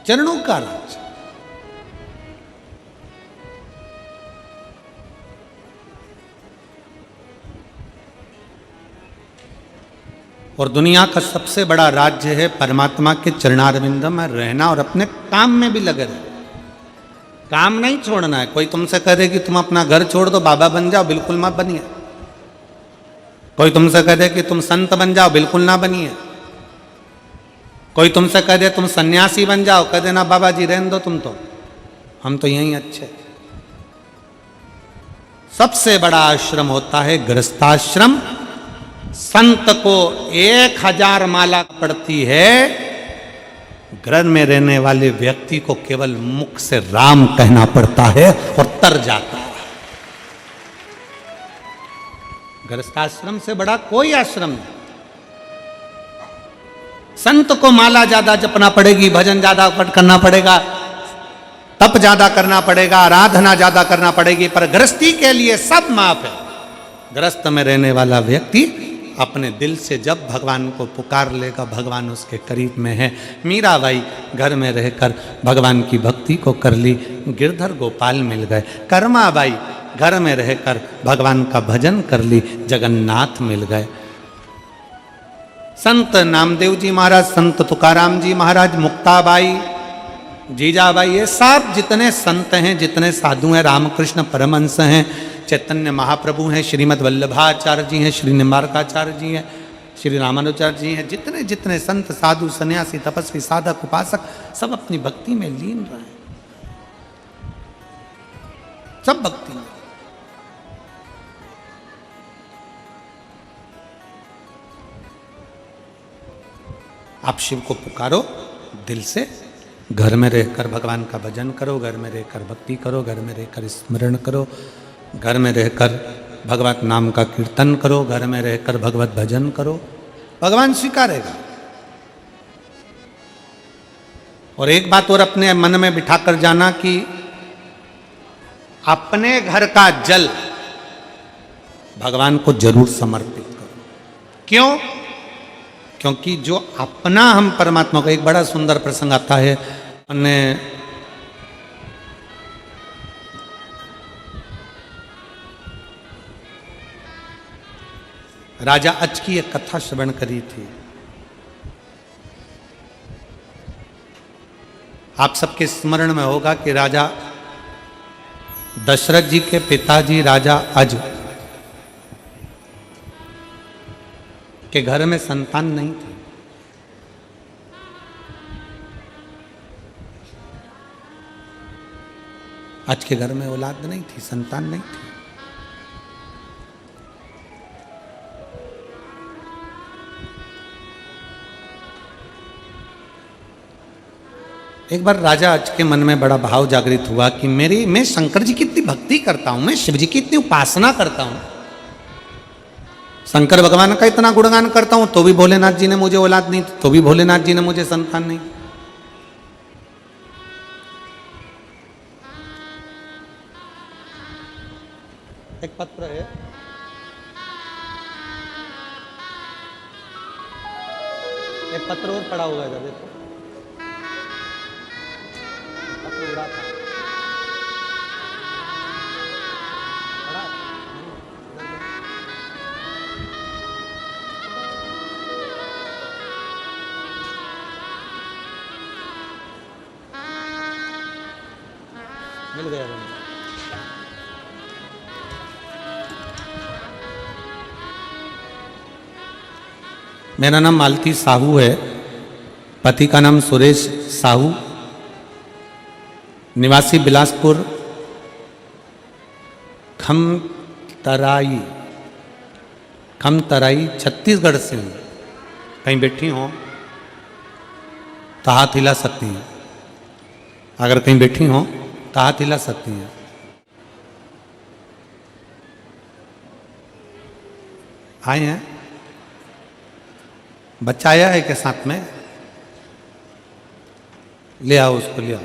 चरणों का राज्य। और दुनिया का सबसे बड़ा राज्य है परमात्मा के चरणारविंद में रहना और अपने काम में भी लगे रहना। काम नहीं छोड़ना है। कोई तुमसे कह दे कि तुम अपना घर छोड़ दो, बाबा बन जाओ, बिल्कुल मत बनिए। कोई तुमसे कह दे कि तुम संत बन जाओ, बिल्कुल ना बनिए। कोई तुमसे कह दे तुम सन्यासी बन जाओ, कह देना बाबा जी रहने दो, तुम तो, हम तो यहीं अच्छे। सबसे बड़ा आश्रम होता है गृहस्थाश्रम। संत को 1000 माला पड़ती है, घर में रहने वाले व्यक्ति को केवल मुख से राम कहना पड़ता है और तर जाता है। गृहस्थाश्रम से बड़ा कोई आश्रम नहीं। संत को माला ज्यादा जपना पड़ेगी, भजन ज्यादा पठ करना पड़ेगा, तप ज्यादा करना पड़ेगा, आराधना ज्यादा करना पड़ेगी, पर गृहस्थी के लिए सब माफ है। गृहस्थ में रहने वाला व्यक्ति अपने दिल से जब भगवान को पुकार लेगा, भगवान उसके करीब में है। मीराबाई घर में रहकर भगवान की भक्ति को कर ली, गिरधर गोपाल मिल गए। कर्माबाई घर में रहकर भगवान का भजन कर ली, जगन्नाथ मिल गए। संत नामदेव जी महाराज, संत तुकाराम जी महाराज, मुक्ताबाई, जीजाबाई, ये सब जितने संत हैं, जितने साधु हैं, रामकृष्ण परमहंस हैं, चैतन्य महाप्रभु हैं, श्रीमद् वल्लभाचार्य जी हैं, श्री निम्बारकाचार्य जी हैं, श्री रामानुजाचार्य जी हैं, जितने जितने संत साधु सन्यासी तपस्वी साधक उपासक सब अपनी भक्ति में लीन रहे, सब भक्ति में। आप शिव को पुकारो दिल से, घर में रहकर भगवान का भजन करो, घर में रहकर भक्ति करो, घर में रहकर स्मरण करो, घर में रहकर भगवत नाम का कीर्तन करो, घर में रहकर भगवत भजन करो, भगवान स्वीकारेगा। और एक बात और अपने मन में बिठाकर जाना कि अपने घर का जल भगवान को जरूर समर्पित करो। क्यों? क्योंकि जो अपना हम परमात्मा का, एक बड़ा सुंदर प्रसंग आता है, हमने राजा अच की एक कथा श्रवण करी थी। आप सबके स्मरण में होगा कि राजा दशरथ जी के पिताजी राजा अज के घर में संतान नहीं थी। अज के घर में औलाद नहीं थी, संतान नहीं थी। एक बार राजा अज के मन में बड़ा भाव जागृत हुआ कि मैं शंकर जी की इतनी भक्ति करता हूं, मैं शिव जी की इतनी उपासना करता हूं, शंकर भगवान का इतना गुणगान करता हूं, तो भी भोलेनाथ जी ने मुझे औलाद नहीं, तो भी भोलेनाथ जी ने मुझे संतान नहीं। एक पत्र है, एक पत्र और पड़ा हुआ है, देखो पत्र उड़ा था, पड़ा? मिल गया। मेरा नाम मालती साहू है, पति का नाम सुरेश साहू, निवासी बिलासपुर खमतराई छत्तीसगढ़ से हूँ। कहीं बैठी हो तो हाथ हिला सकती हैं, अगर कहीं बैठी हो तो हाथ हिला सकती हैं। आए हैं? बच्चा आया है के साथ में? ले आओ उसको, ले आओ।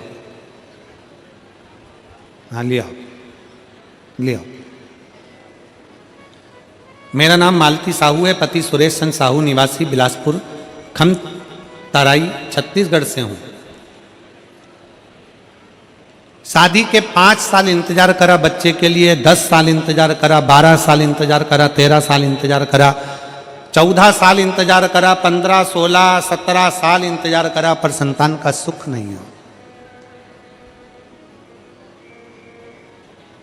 हाँ ले आओ, ले आओ। मेरा नाम मालती साहू है, पति सुरेश चंद्र साहू, निवासी बिलासपुर खमतराई छत्तीसगढ़ से हूँ। शादी के 5 साल इंतजार करा बच्चे के लिए, 10 साल इंतजार करा, 12 साल इंतजार करा, 13 साल इंतजार करा, 14 साल इंतजार करा, 15, 16, 17 साल इंतजार करा, पर संतान का सुख नहीं है।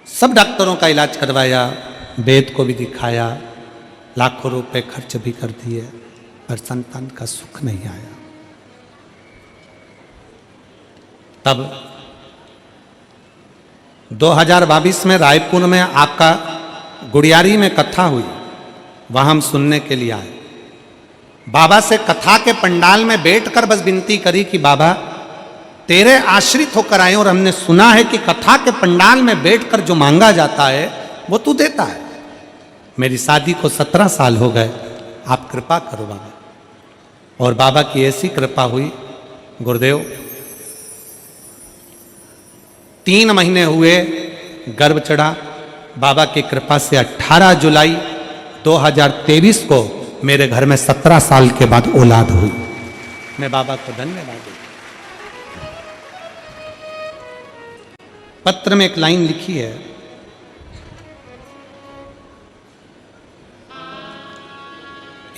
सब डॉक्टरों का इलाज करवाया, वेद को भी दिखाया, लाखों रुपए खर्च भी कर दिए, पर संतान का सुख नहीं आया। तब 2022 में रायपुर में आपका गुड़ियारी में कथा हुई, वहां हम सुनने के लिए आए। बाबा से कथा के पंडाल में बैठकर बस विनती करी कि बाबा तेरे आश्रित होकर आए, और हमने सुना है कि कथा के पंडाल में बैठकर जो मांगा जाता है वो तू देता है। मेरी शादी को 17 साल हो गए, आप कृपा करो बाबा। और बाबा की ऐसी कृपा हुई, गुरुदेव 3 महीने हुए, गर्भ चढ़ा। बाबा की कृपा से 18 जुलाई 2023 को मेरे घर में 17 साल के बाद औलाद हुई। मैं बाबा को धन्यवाद देता हूं। पत्र में एक लाइन लिखी है,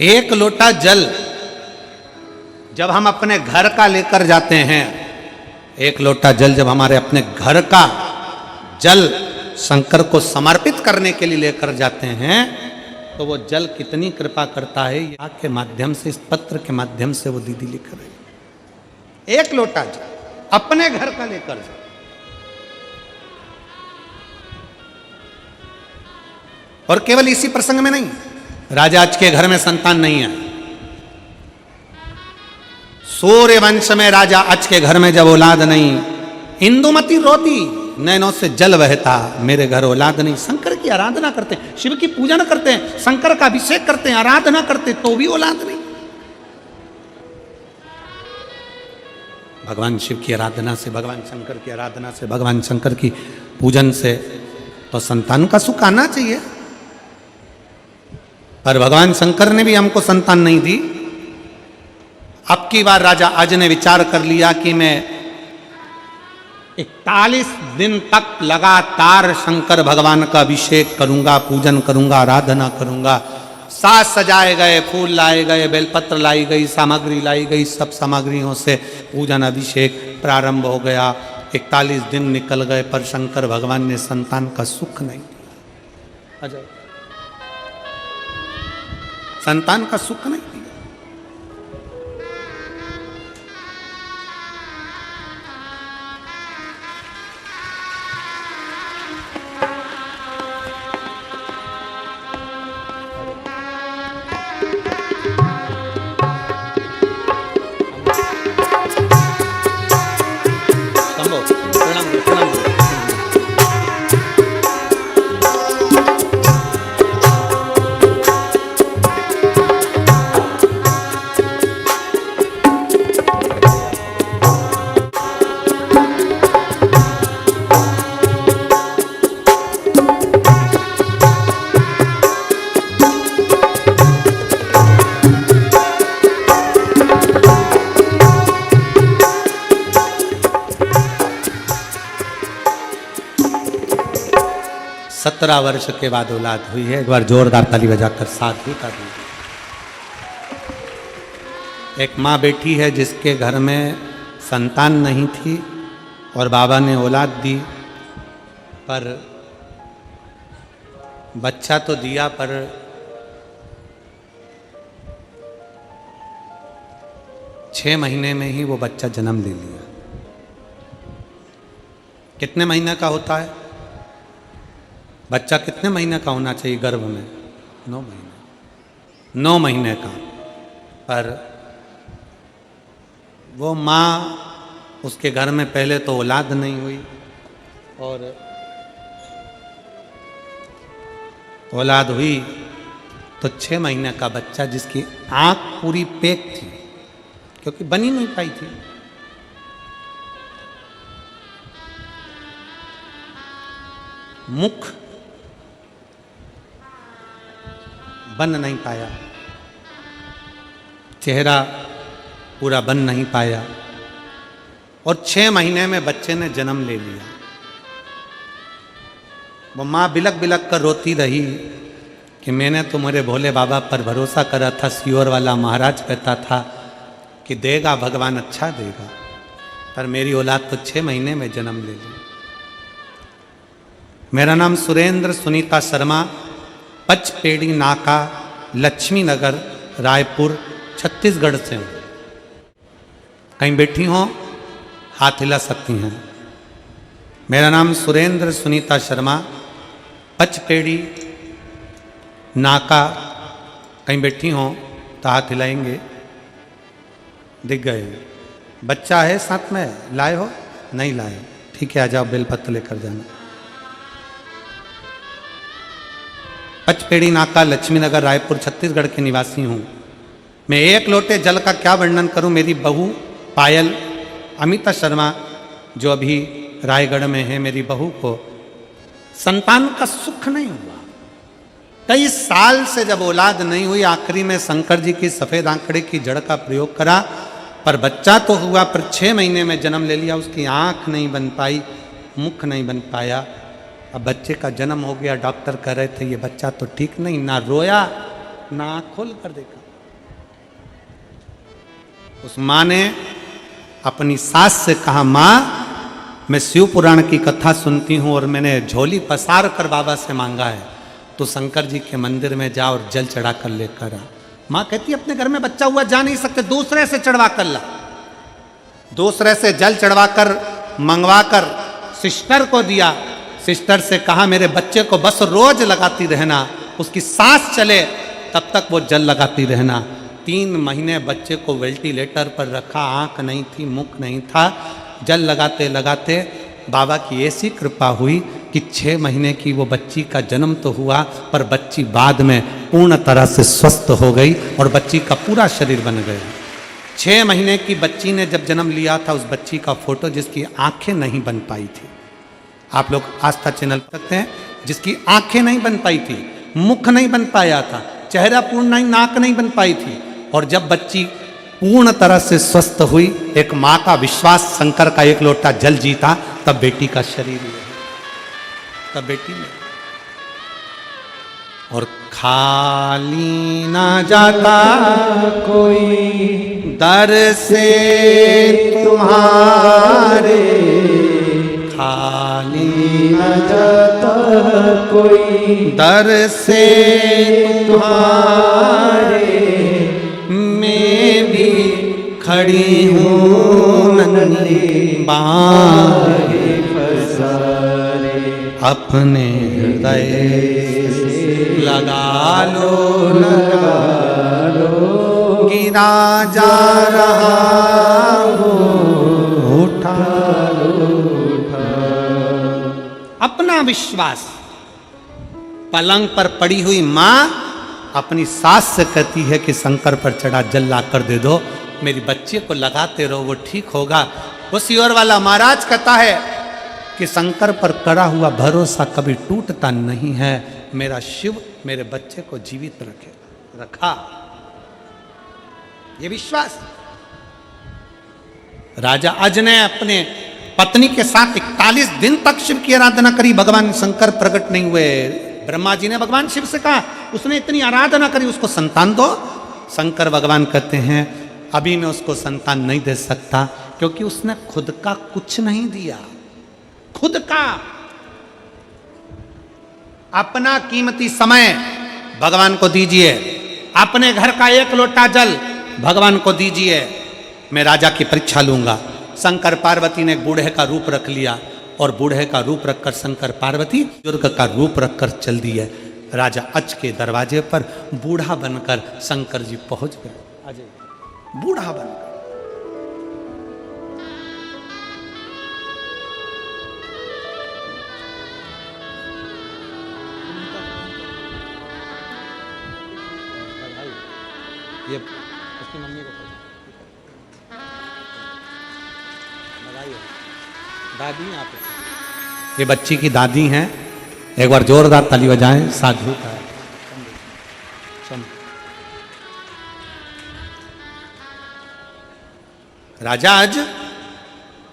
एक लोटा जल जब हम अपने घर का लेकर जाते हैं, एक लोटा जल जब हमारे अपने घर का जल शंकर को समर्पित करने के लिए लेकर जाते हैं, तो वो जल कितनी कृपा करता है। यहाँ के माध्यम से, इस पत्र के माध्यम से वो दीदी लिख रहे, एक लोटा जल अपने घर का लेकर जाओ। और केवल इसी प्रसंग में नहीं, राजा आज के घर में संतान नहीं है, सूर्य वंश में राजा अच के घर में जब औलाद नहीं, इंदुमती रोती, नैनों से जल बहता, मेरे घर औलाद नहीं। शंकर की आराधना करते हैं, शिव की पूजा न करते हैं, शंकर का अभिषेक करते हैं, आराधना करते, तो भी औलाद नहीं। भगवान शिव की आराधना से, भगवान शंकर की आराधना से, भगवान शंकर की पूजन से तो संतान का सुख आना चाहिए। पर भगवान शंकर ने भी हमको संतान नहीं दी। अब की बार राजा अज ने विचार कर लिया कि मैं 41 दिन तक लगातार शंकर भगवान का अभिषेक करूंगा, पूजन करूंगा, आराधना करूंगा। साज सजाए गए, फूल लाए गए, बेलपत्र लाई गई, सामग्री लाई गई, सब सामग्रियों से पूजन अभिषेक प्रारंभ हो गया। 41 दिन निकल गए पर शंकर भगवान ने संतान का सुख नहीं दिया। अजय, संतान का सुख नहीं दिया। प्रणाम प्रणाम। 17 वर्ष के बाद औलाद हुई है। एक बार जोरदार ताली बजाकर साधु का दी। एक माँ बेटी है जिसके घर में संतान नहीं थी और बाबा ने औलाद दी, पर बच्चा तो दिया पर छह महीने में ही वो बच्चा जन्म ले लिया। कितने महीने का होता है बच्चा? कितने महीने का होना चाहिए गर्भ में? 9 महीने। 9 महीने का। पर वो माँ, उसके घर में पहले तो औलाद नहीं हुई और औलाद हुई तो 6 महीने का बच्चा जिसकी आंख पूरी पैक थी क्योंकि बनी नहीं पाई थी, मुख बन नहीं पाया, चेहरा पूरा बन नहीं पाया और 6 महीने में बच्चे ने जन्म ले लिया। वो माँ बिलक बिलक कर रोती रही कि मैंने तो मेरे भोले बाबा पर भरोसा करा था, सियोर वाला महाराज कहता था कि देगा भगवान, अच्छा देगा, पर मेरी औलाद तो 6 महीने में जन्म ले ली। मेरा नाम सुरेंद्र सुनीता शर्मा, पचपेड़ी नाका, लक्ष्मी नगर, रायपुर, छत्तीसगढ़ से हूँ। कहीं बैठी हो हाथ हिला सकती हैं। मेरा नाम सुरेंद्र सुनीता शर्मा, पचपेड़ी नाका, कहीं बैठी हो तो हाथ हिलाएंगे। दिख गए। बच्चा है साथ में? लाए हो? नहीं लाए? ठीक है, आ जाओ, बेलपत्र लेकर जाना। पचपेड़ी नाका, लक्ष्मी नगर, रायपुर, छत्तीसगढ़ के निवासी हूँ। मैं एक लोटे जल का क्या वर्णन करूँ। मेरी बहू पायल अमिता शर्मा जो अभी रायगढ़ में है, मेरी बहू को संतान का सुख नहीं हुआ। कई साल से जब औलाद नहीं हुई, आखिरी में शंकर जी की सफ़ेद आंकड़े की जड़ का प्रयोग करा, पर बच्चा तो हुआ, पर 6 महीने में जन्म ले लिया। उसकी आँख नहीं बन पाई, मुख नहीं बन पाया। अब बच्चे का जन्म हो गया, डॉक्टर कह रहे थे ये बच्चा तो ठीक नहीं, ना रोया ना आँख खोल कर देखा। उस माँ ने अपनी सास से कहा, माँ मैं शिव पुराण की कथा सुनती हूँ और मैंने झोली पसार कर बाबा से मांगा है, तो शंकर जी के मंदिर में जा और जल चढ़ा कर लेकर आ। माँ कहती अपने घर में बच्चा हुआ, जा नहीं सकते, दूसरे से चढ़वा कर ला। दूसरे से जल चढ़वा कर मंगवा कर सिस्टर को दिया। सिस्टर से कहा मेरे बच्चे को बस रोज लगाती रहना, उसकी सांस चले तब तक वो जल लगाती रहना। 3 महीने बच्चे को वेंटिलेटर पर रखा, आंख नहीं थी, मुख नहीं था। जल लगाते लगाते बाबा की ऐसी कृपा हुई कि 6 महीने की वो बच्ची का जन्म तो हुआ, पर बच्ची बाद में पूर्ण तरह से स्वस्थ हो गई और बच्ची का पूरा शरीर बन गया। 6 महीने की बच्ची ने जब जन्म लिया था, उस बच्ची का फोटो जिसकी आंखें नहीं बन पाई थी, आप लोग आस्था चैनल पर देखते हैं, जिसकी आंखें नहीं बन पाई थी, मुख नहीं बन पाया था, चेहरा पूर्ण नहीं, नाक नहीं बन पाई थी, और जब बच्ची पूर्ण तरह से स्वस्थ हुई, एक माँ का विश्वास, शंकर का 1 लोटा जल जीता, तब बेटी का शरीर हुआ, तब बेटी ने। और खाली ना जाता कोई दर से तुम्हारे, खाली न जाता कोई दर से तुम्हारे, मैं भी खड़ी हूँ नन्ही बाहें पसारे, अपने हृदय लगा लो, लगा लो, गिरा जा रहा हूँ, उठा लो, अपना विश्वास। पलंग पर पड़ी हुई माँ अपनी सास से कहती है कि शंकर पर चढ़ा जल ला कर दे दो, मेरी बच्चे को लगाते रहो, वो ठीक होगा। उसी ओर वाला महाराज कहता है कि शंकर पर कड़ा हुआ भरोसा कभी टूटता नहीं है, मेरा शिव मेरे बच्चे को जीवित रखा, ये विश्वास। राजा अज ने अपने पत्नी के साथ 41 दिन तक शिव की आराधना करी, भगवान शंकर प्रकट नहीं हुए। ब्रह्मा जी ने भगवान शिव से कहा, उसने इतनी आराधना करी, उसको संतान दो। शंकर भगवान कहते हैं, अभी मैं उसको संतान नहीं दे सकता, क्योंकि उसने खुद का कुछ नहीं दिया, खुद का अपना कीमती समय भगवान को दीजिए, अपने घर का 1 लोटा जल भगवान को दीजिए, मैं राजा की परीक्षा लूंगा। शंकर पार्वती ने एक बूढ़े का रूप रख लिया, और बूढ़े का रूप रखकर शंकर पार्वती बुजुर्ग का रूप रखकर चल दिए। राजा अच के दरवाजे पर बूढ़ा बनकर शंकर जी पहुंच गए, बूढ़ा बनकर। ये उसकी मम्मी को बताइए, दादी हैं आप, ये बच्ची की दादी हैं। एक बार जोरदार ताली बजाएं, साधु का। राजा आज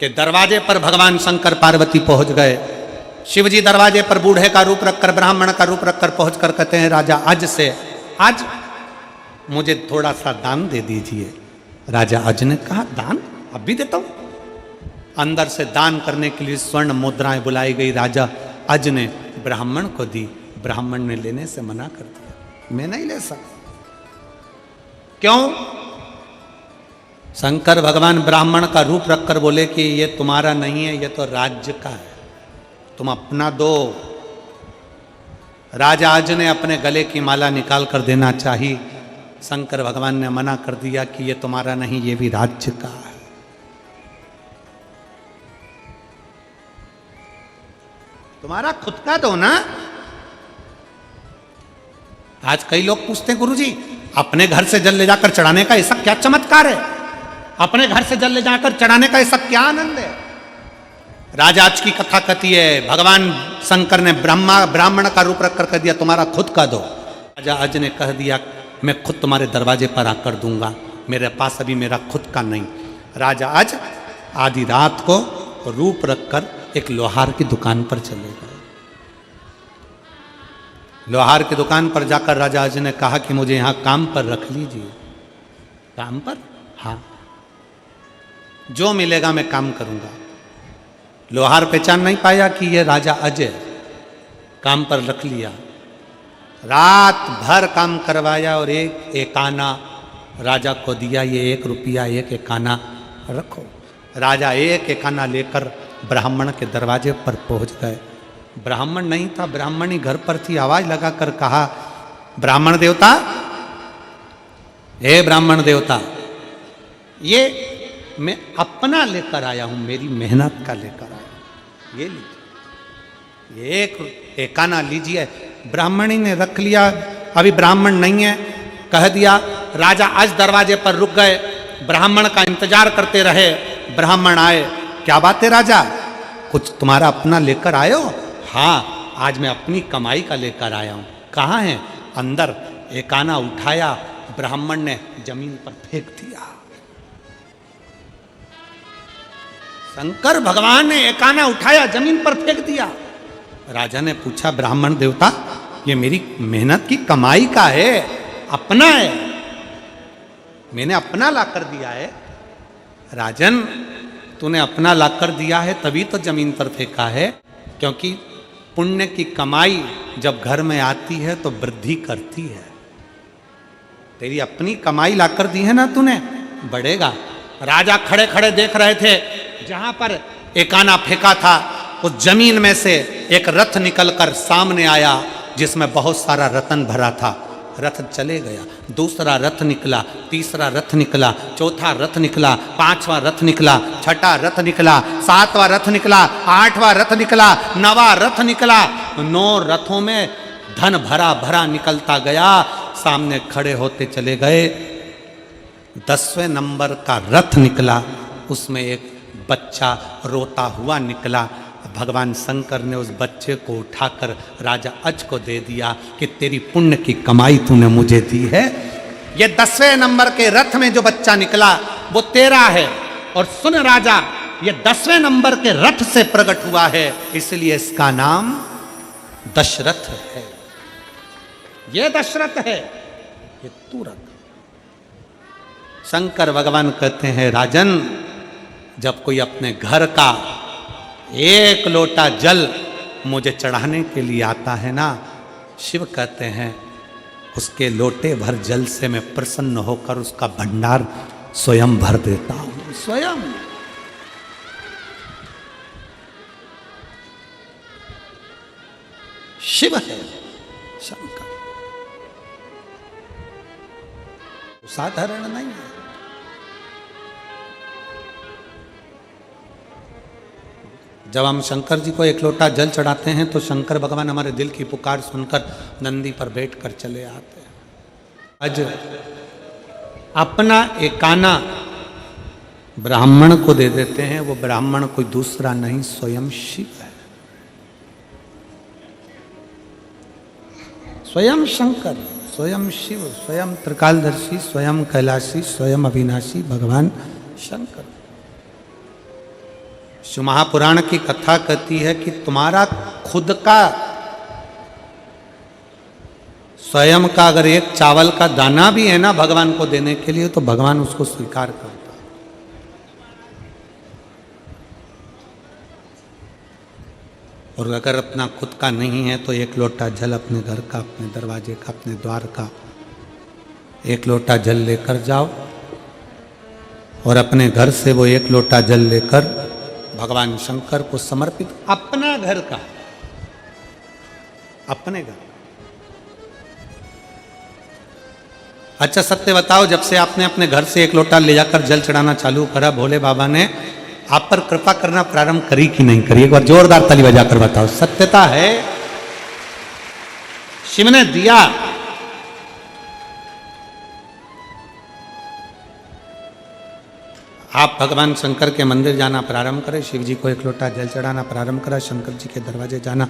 के दरवाजे पर भगवान शंकर पार्वती पहुंच गए। शिवजी दरवाजे पर बूढ़े का रूप रखकर, ब्राह्मण का रूप रखकर पहुंचकर कहते हैं, राजा अज से आज मुझे थोड़ा सा दान दे दीजिए। राजा अज ने कहा, दान अब भी देता हूं। अंदर से दान करने के लिए स्वर्ण मुद्राएं बुलाई गई। राजा अज ने ब्राह्मण को दी, ब्राह्मण ने लेने से मना कर दिया, मैं नहीं ले सकता। क्यों? शंकर भगवान ब्राह्मण का रूप रखकर बोले कि ये तुम्हारा नहीं है, ये तो राज्य का है, तुम अपना दो। राजा अज ने अपने गले की माला निकाल कर देना चाहिए, शंकर भगवान ने मना कर दिया कि ये तुम्हारा नहीं, ये भी राज्य का है। तुम्हारा खुद का दो ना। आज कई लोग पूछते हैं, गुरुजी अपने घर से जल ले जाकर चढ़ाने का ऐसा क्या चमत्कार है, अपने घर से जल ले जाकर चढ़ाने का ऐसा क्या आनंद है। राजा आज की कथा कहती है, भगवान शंकर ने ब्राह्मण का रूप रखकर कह दिया, तुम्हारा खुद का दो। राजा अज ने कह दिया, मैं खुद तुम्हारे दरवाजे पर आकर दूंगा, मेरे पास अभी मेरा खुद का नहीं। राजा अज आधी रात को रूप रखकर एक लोहार की दुकान पर चले गए। लोहार की दुकान पर जाकर राजा अज ने कहा कि मुझे यहां काम पर रख लीजिए। काम पर? हाँ, जो मिलेगा मैं काम करूंगा। लोहार पहचान नहीं पाया कि ये राजा अज है, काम पर रख लिया। रात भर काम करवाया और एक आना राजा को दिया, ये 1 रुपया 1 आना रखो। राजा 1 आना लेकर ब्राह्मण के दरवाजे पर पहुंच गए। ब्राह्मण नहीं था, ब्राह्मणी घर पर थी। आवाज लगाकर कहा, ब्राह्मण देवता हे ब्राह्मण देवता, ये मैं अपना लेकर आया हूं, मेरी मेहनत का लेकर आया हूं, ये लीजिए, एक आना लीजिए। ब्राह्मणी ने रख लिया, अभी ब्राह्मण नहीं है, कह दिया। राजा आज दरवाजे पर रुक गए, ब्राह्मण का इंतजार करते रहे। ब्राह्मण आए, क्या बात है राजा, कुछ तुम्हारा अपना लेकर आए हो? हाँ, आज मैं अपनी कमाई का लेकर आया हूं। कहाँ है? अंदर। एक आना उठाया, ब्राह्मण ने जमीन पर फेंक दिया। शंकर भगवान ने एक आना उठाया, जमीन पर फेंक दिया। राजा ने पूछा, ब्राह्मण देवता, ये मेरी मेहनत की कमाई का है, अपना है, मैंने अपना लाकर दिया है। राजन, तूने अपना लाकर दिया है तभी तो जमीन पर फेंका है, क्योंकि पुण्य की कमाई जब घर में आती है तो वृद्धि करती है। तेरी अपनी कमाई लाकर दी है ना तूने, बढ़ेगा। राजा खड़े खड़े देख रहे थे, जहां पर एक आना फेंका था उस जमीन में से एक रथ निकलकर सामने आया, जिसमें बहुत सारा रतन भरा था। रथ चले गया, दूसरा रथ निकला, तीसरा रथ निकला, चौथा रथ निकला, पांचवा रथ निकला, छठा रथ निकला, सातवां रथ निकला, आठवां रथ निकला, नवा रथ निकला। 9 रथों में धन भरा भरा निकलता गया, सामने खड़े होते चले गए। 10वें नंबर का रथ निकला, उसमें एक बच्चा रोता हुआ निकला। भगवान शंकर ने उस बच्चे को उठाकर राजा अज को दे दिया कि तेरी पुण्य की कमाई तूने मुझे दी है। ये 10वें नंबर के रथ में जो बच्चा निकला वो तेरा है। और सुन राजा, ये 10वें नंबर के रथ से प्रकट हुआ है, इसलिए इसका नाम दशरथ है। ये दशरथ है, ये तू रख। शंकर भगवान कहते हैं, राजन, जब कोई अपने घर का 1 लोटा जल मुझे चढ़ाने के लिए आता है ना, शिव कहते हैं उसके लोटे भर जल से मैं प्रसन्न होकर उसका भंडार स्वयं भर देता हूं। स्वयं। शिव है शंकर, साधारण नहीं है। जब हम शंकर जी को 1 लोटा जल चढ़ाते हैं तो शंकर भगवान हमारे दिल की पुकार सुनकर नंदी पर बैठकर चले आते हैं। आज अपना एकाना ब्राह्मण को दे देते हैं, वो ब्राह्मण कोई दूसरा नहीं, स्वयं शिव है, स्वयं शंकर, स्वयं शिव, स्वयं त्रिकालदर्शी, स्वयं कैलाशी, स्वयं अविनाशी भगवान शंकर। शिव महापुराण की कथा कहती है कि तुम्हारा खुद का स्वयं का अगर एक चावल का दाना भी है ना भगवान को देने के लिए, तो भगवान उसको स्वीकार करता। और अगर अपना खुद का नहीं है तो 1 लोटा जल अपने घर का, अपने दरवाजे का, अपने द्वार का 1 लोटा जल लेकर जाओ और अपने घर से वो 1 लोटा जल लेकर भगवान शंकर को समर्पित, अपना घर का, अपने घर। अच्छा सत्य बताओ, जब से आपने अपने घर से 1 लोटा ले जाकर जल चढ़ाना चालू करा, भोले बाबा ने आप पर कृपा करना प्रारंभ करी कि नहीं करी? एक बार जोरदार ताली बजाकर बताओ। सत्यता है, शिव ने दिया। आप भगवान शंकर के मंदिर जाना प्रारंभ करें, शिव जी को 1 लोटा जल चढ़ाना प्रारंभ करा, शंकर जी के दरवाजे जाना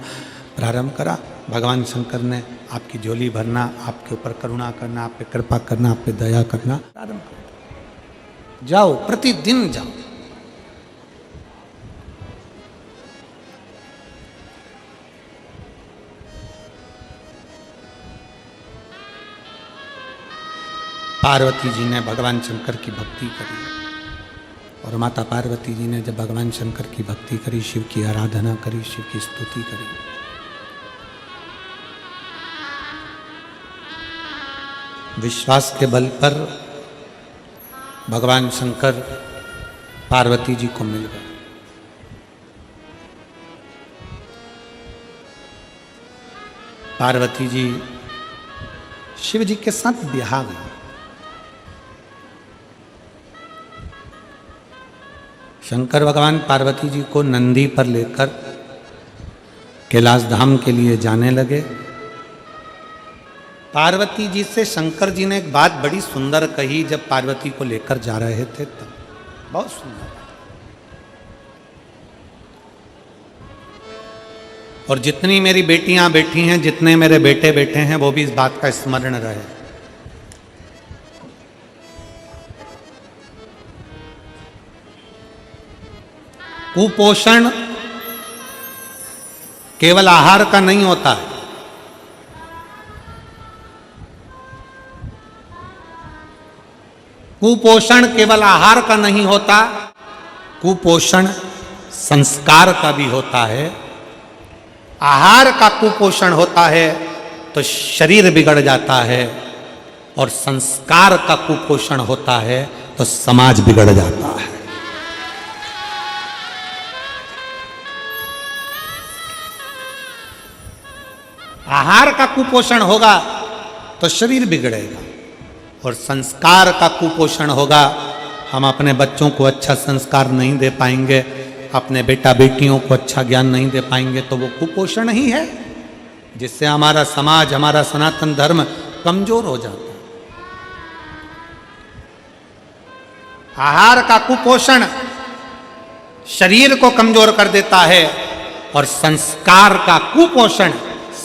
प्रारंभ करा। भगवान शंकर ने आपकी झोली भरना, आपके ऊपर करुणा करना, आप पे कृपा करना, आप पे दया करना प्रारंभ करो। जाओ, प्रतिदिन जाओ। पार्वती जी ने भगवान शंकर की भक्ति करी और माता पार्वती जी ने जब भगवान शंकर की भक्ति करी, शिव की आराधना करी, शिव की स्तुति करी, विश्वास के बल पर भगवान शंकर पार्वती जी को मिल गए। पार्वती जी शिव जी के साथ ब्याह गई। शंकर भगवान पार्वती जी को नंदी पर लेकर कैलाश धाम के लिए जाने लगे। पार्वती जी से शंकर जी ने एक बात बड़ी सुंदर कही जब पार्वती को लेकर जा रहे थे तब, बहुत सुंदर। और जितनी मेरी बेटियां बैठी हैं, जितने मेरे बेटे बैठे हैं, वो भी इस बात का स्मरण रहे। कुपोषण केवल आहार का नहीं होता है। कुपोषण केवल आहार का नहीं होता, कुपोषण संस्कार का भी होता है। आहार का कुपोषण होता है तो शरीर बिगड़ जाता है, और संस्कार का कुपोषण होता है तो समाज बिगड़ जाता है। आहार का कुपोषण होगा तो शरीर बिगड़ेगा, और संस्कार का कुपोषण होगा, हम अपने बच्चों को अच्छा संस्कार नहीं दे पाएंगे, अपने बेटा बेटियों को अच्छा ज्ञान नहीं दे पाएंगे, तो वो कुपोषण ही है जिससे हमारा समाज, हमारा सनातन धर्म कमजोर हो जाता है। आहार का कुपोषण शरीर को कमजोर कर देता है, और संस्कार का कुपोषण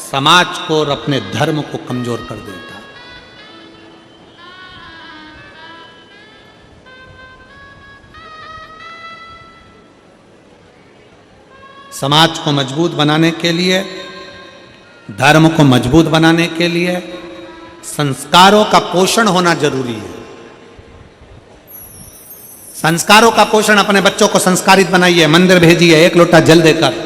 समाज को और अपने धर्म को कमजोर कर देता है। समाज को मजबूत बनाने के लिए, धर्म को मजबूत बनाने के लिए संस्कारों का पोषण होना जरूरी है। संस्कारों का पोषण, अपने बच्चों को संस्कारित बनाइए, मंदिर भेजिए, एक लोटा जल देकर,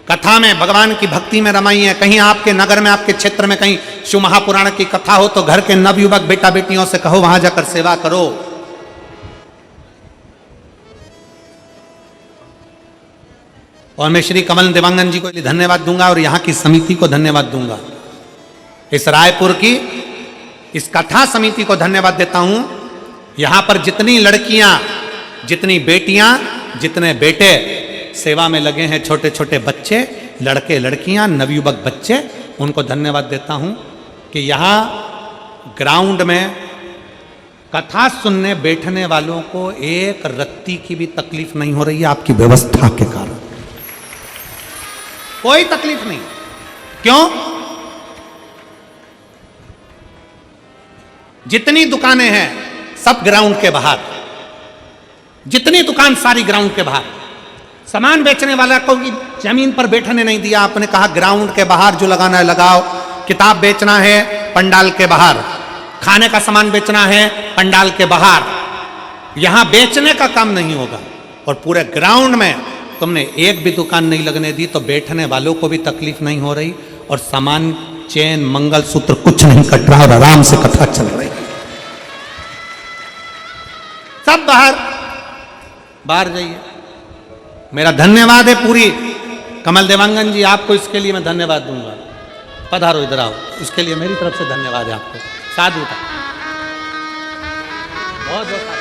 कथा में भगवान की भक्ति में रमाइए। कहीं आपके नगर में, आपके क्षेत्र में कहीं शिव महापुराण की कथा हो तो घर के नवयुवक बेटा बेटियों से कहो वहां जाकर सेवा करो। और मैं श्री कमल देवांगन जी को धन्यवाद दूंगा और यहाँ की समिति को धन्यवाद दूंगा, इस रायपुर की इस कथा समिति को धन्यवाद देता हूं। यहां पर जितनी लड़कियां, जितनी बेटियां, जितने बेटे सेवा में लगे हैं, छोटे छोटे बच्चे, लड़के लड़कियां, नवयुवक बच्चे, उनको धन्यवाद देता हूं कि यहां ग्राउंड में कथा सुनने बैठने वालों को एक रत्ती की भी तकलीफ नहीं हो रही है आपकी व्यवस्था के कारण। कोई तकलीफ नहीं। क्यों? जितनी दुकानें हैं सब ग्राउंड के बाहर, जितनी दुकान सारी ग्राउंड के बाहर। सामान बेचने वाला को जमीन पर बैठने नहीं दिया, आपने कहा ग्राउंड के बाहर जो लगाना है लगाओ। किताब बेचना है पंडाल के बाहर, खाने का सामान बेचना है पंडाल के बाहर। यहां बेचने का काम नहीं होगा, और पूरे ग्राउंड में तुमने एक भी दुकान नहीं लगने दी तो बैठने वालों को भी तकलीफ नहीं हो रही, और सामान, चेन, मंगलसूत्र कुछ नहीं कट रहा, और आराम से कथा चल रही। सब बाहर बाहर जाइए। मेरा धन्यवाद है पूरी कमल देवांगन जी, आपको इसके लिए मैं धन्यवाद दूंगा। पधारो, इधर आओ, इसके लिए मेरी तरफ से धन्यवाद है आपको। साधु का बहुत बहुत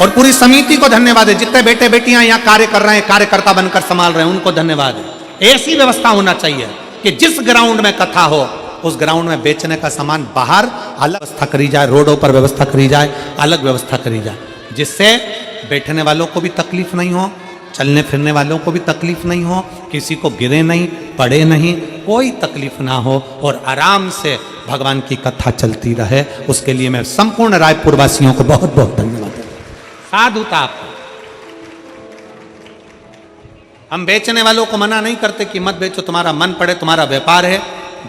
और पूरी समिति को धन्यवाद है। जितने बेटे बेटियां यहाँ कार्य कर रहे हैं, कार्यकर्ता बनकर संभाल रहे हैं, उनको धन्यवाद है। ऐसी व्यवस्था होना चाहिए कि जिस ग्राउंड में कथा हो उस ग्राउंड में बेचने का सामान बाहर अलग व्यवस्था करी जाए, रोडों पर व्यवस्था करी जाए, अलग व्यवस्था करी जाए, जिससे बैठने वालों को भी तकलीफ नहीं हो, चलने फिरने वालों को भी तकलीफ नहीं हो, किसी को गिरे नहीं, पड़े नहीं, कोई तकलीफ ना हो, और आराम से भगवान की कथा चलती रहे। उसके लिए मैं संपूर्ण रायपुर वासियों को बहुत बहुत धन्यवाद देता हूं। साधुता आपको। हम बेचने वालों को मना नहीं करते कि मत बेचो, तुम्हारा मन पड़े, तुम्हारा व्यापार है,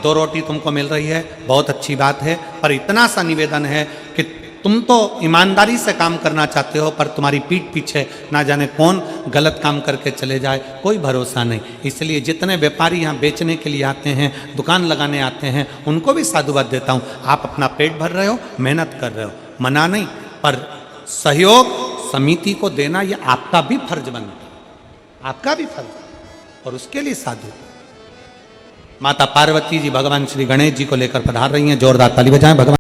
2 रोटी तुमको मिल रही है, बहुत अच्छी बात है, पर इतना सा निवेदन है कि तुम तो ईमानदारी से काम करना चाहते हो, पर तुम्हारी पीठ पीछे ना जाने कौन गलत काम करके चले जाए, कोई भरोसा नहीं। इसलिए जितने व्यापारी यहाँ बेचने के लिए आते हैं, दुकान लगाने आते हैं, उनको भी साधुवाद देता हूँ। आप अपना पेट भर रहे हो, मेहनत कर रहे हो, मना नहीं, पर सहयोग समिति को देना ये आपका भी फर्ज बनता है, आपका भी फर्ज, और उसके लिए साधु। माता पार्वती जी भगवान श्री गणेश जी को लेकर पधार रही हैं। जोरदार ताली बजाएं भगवान।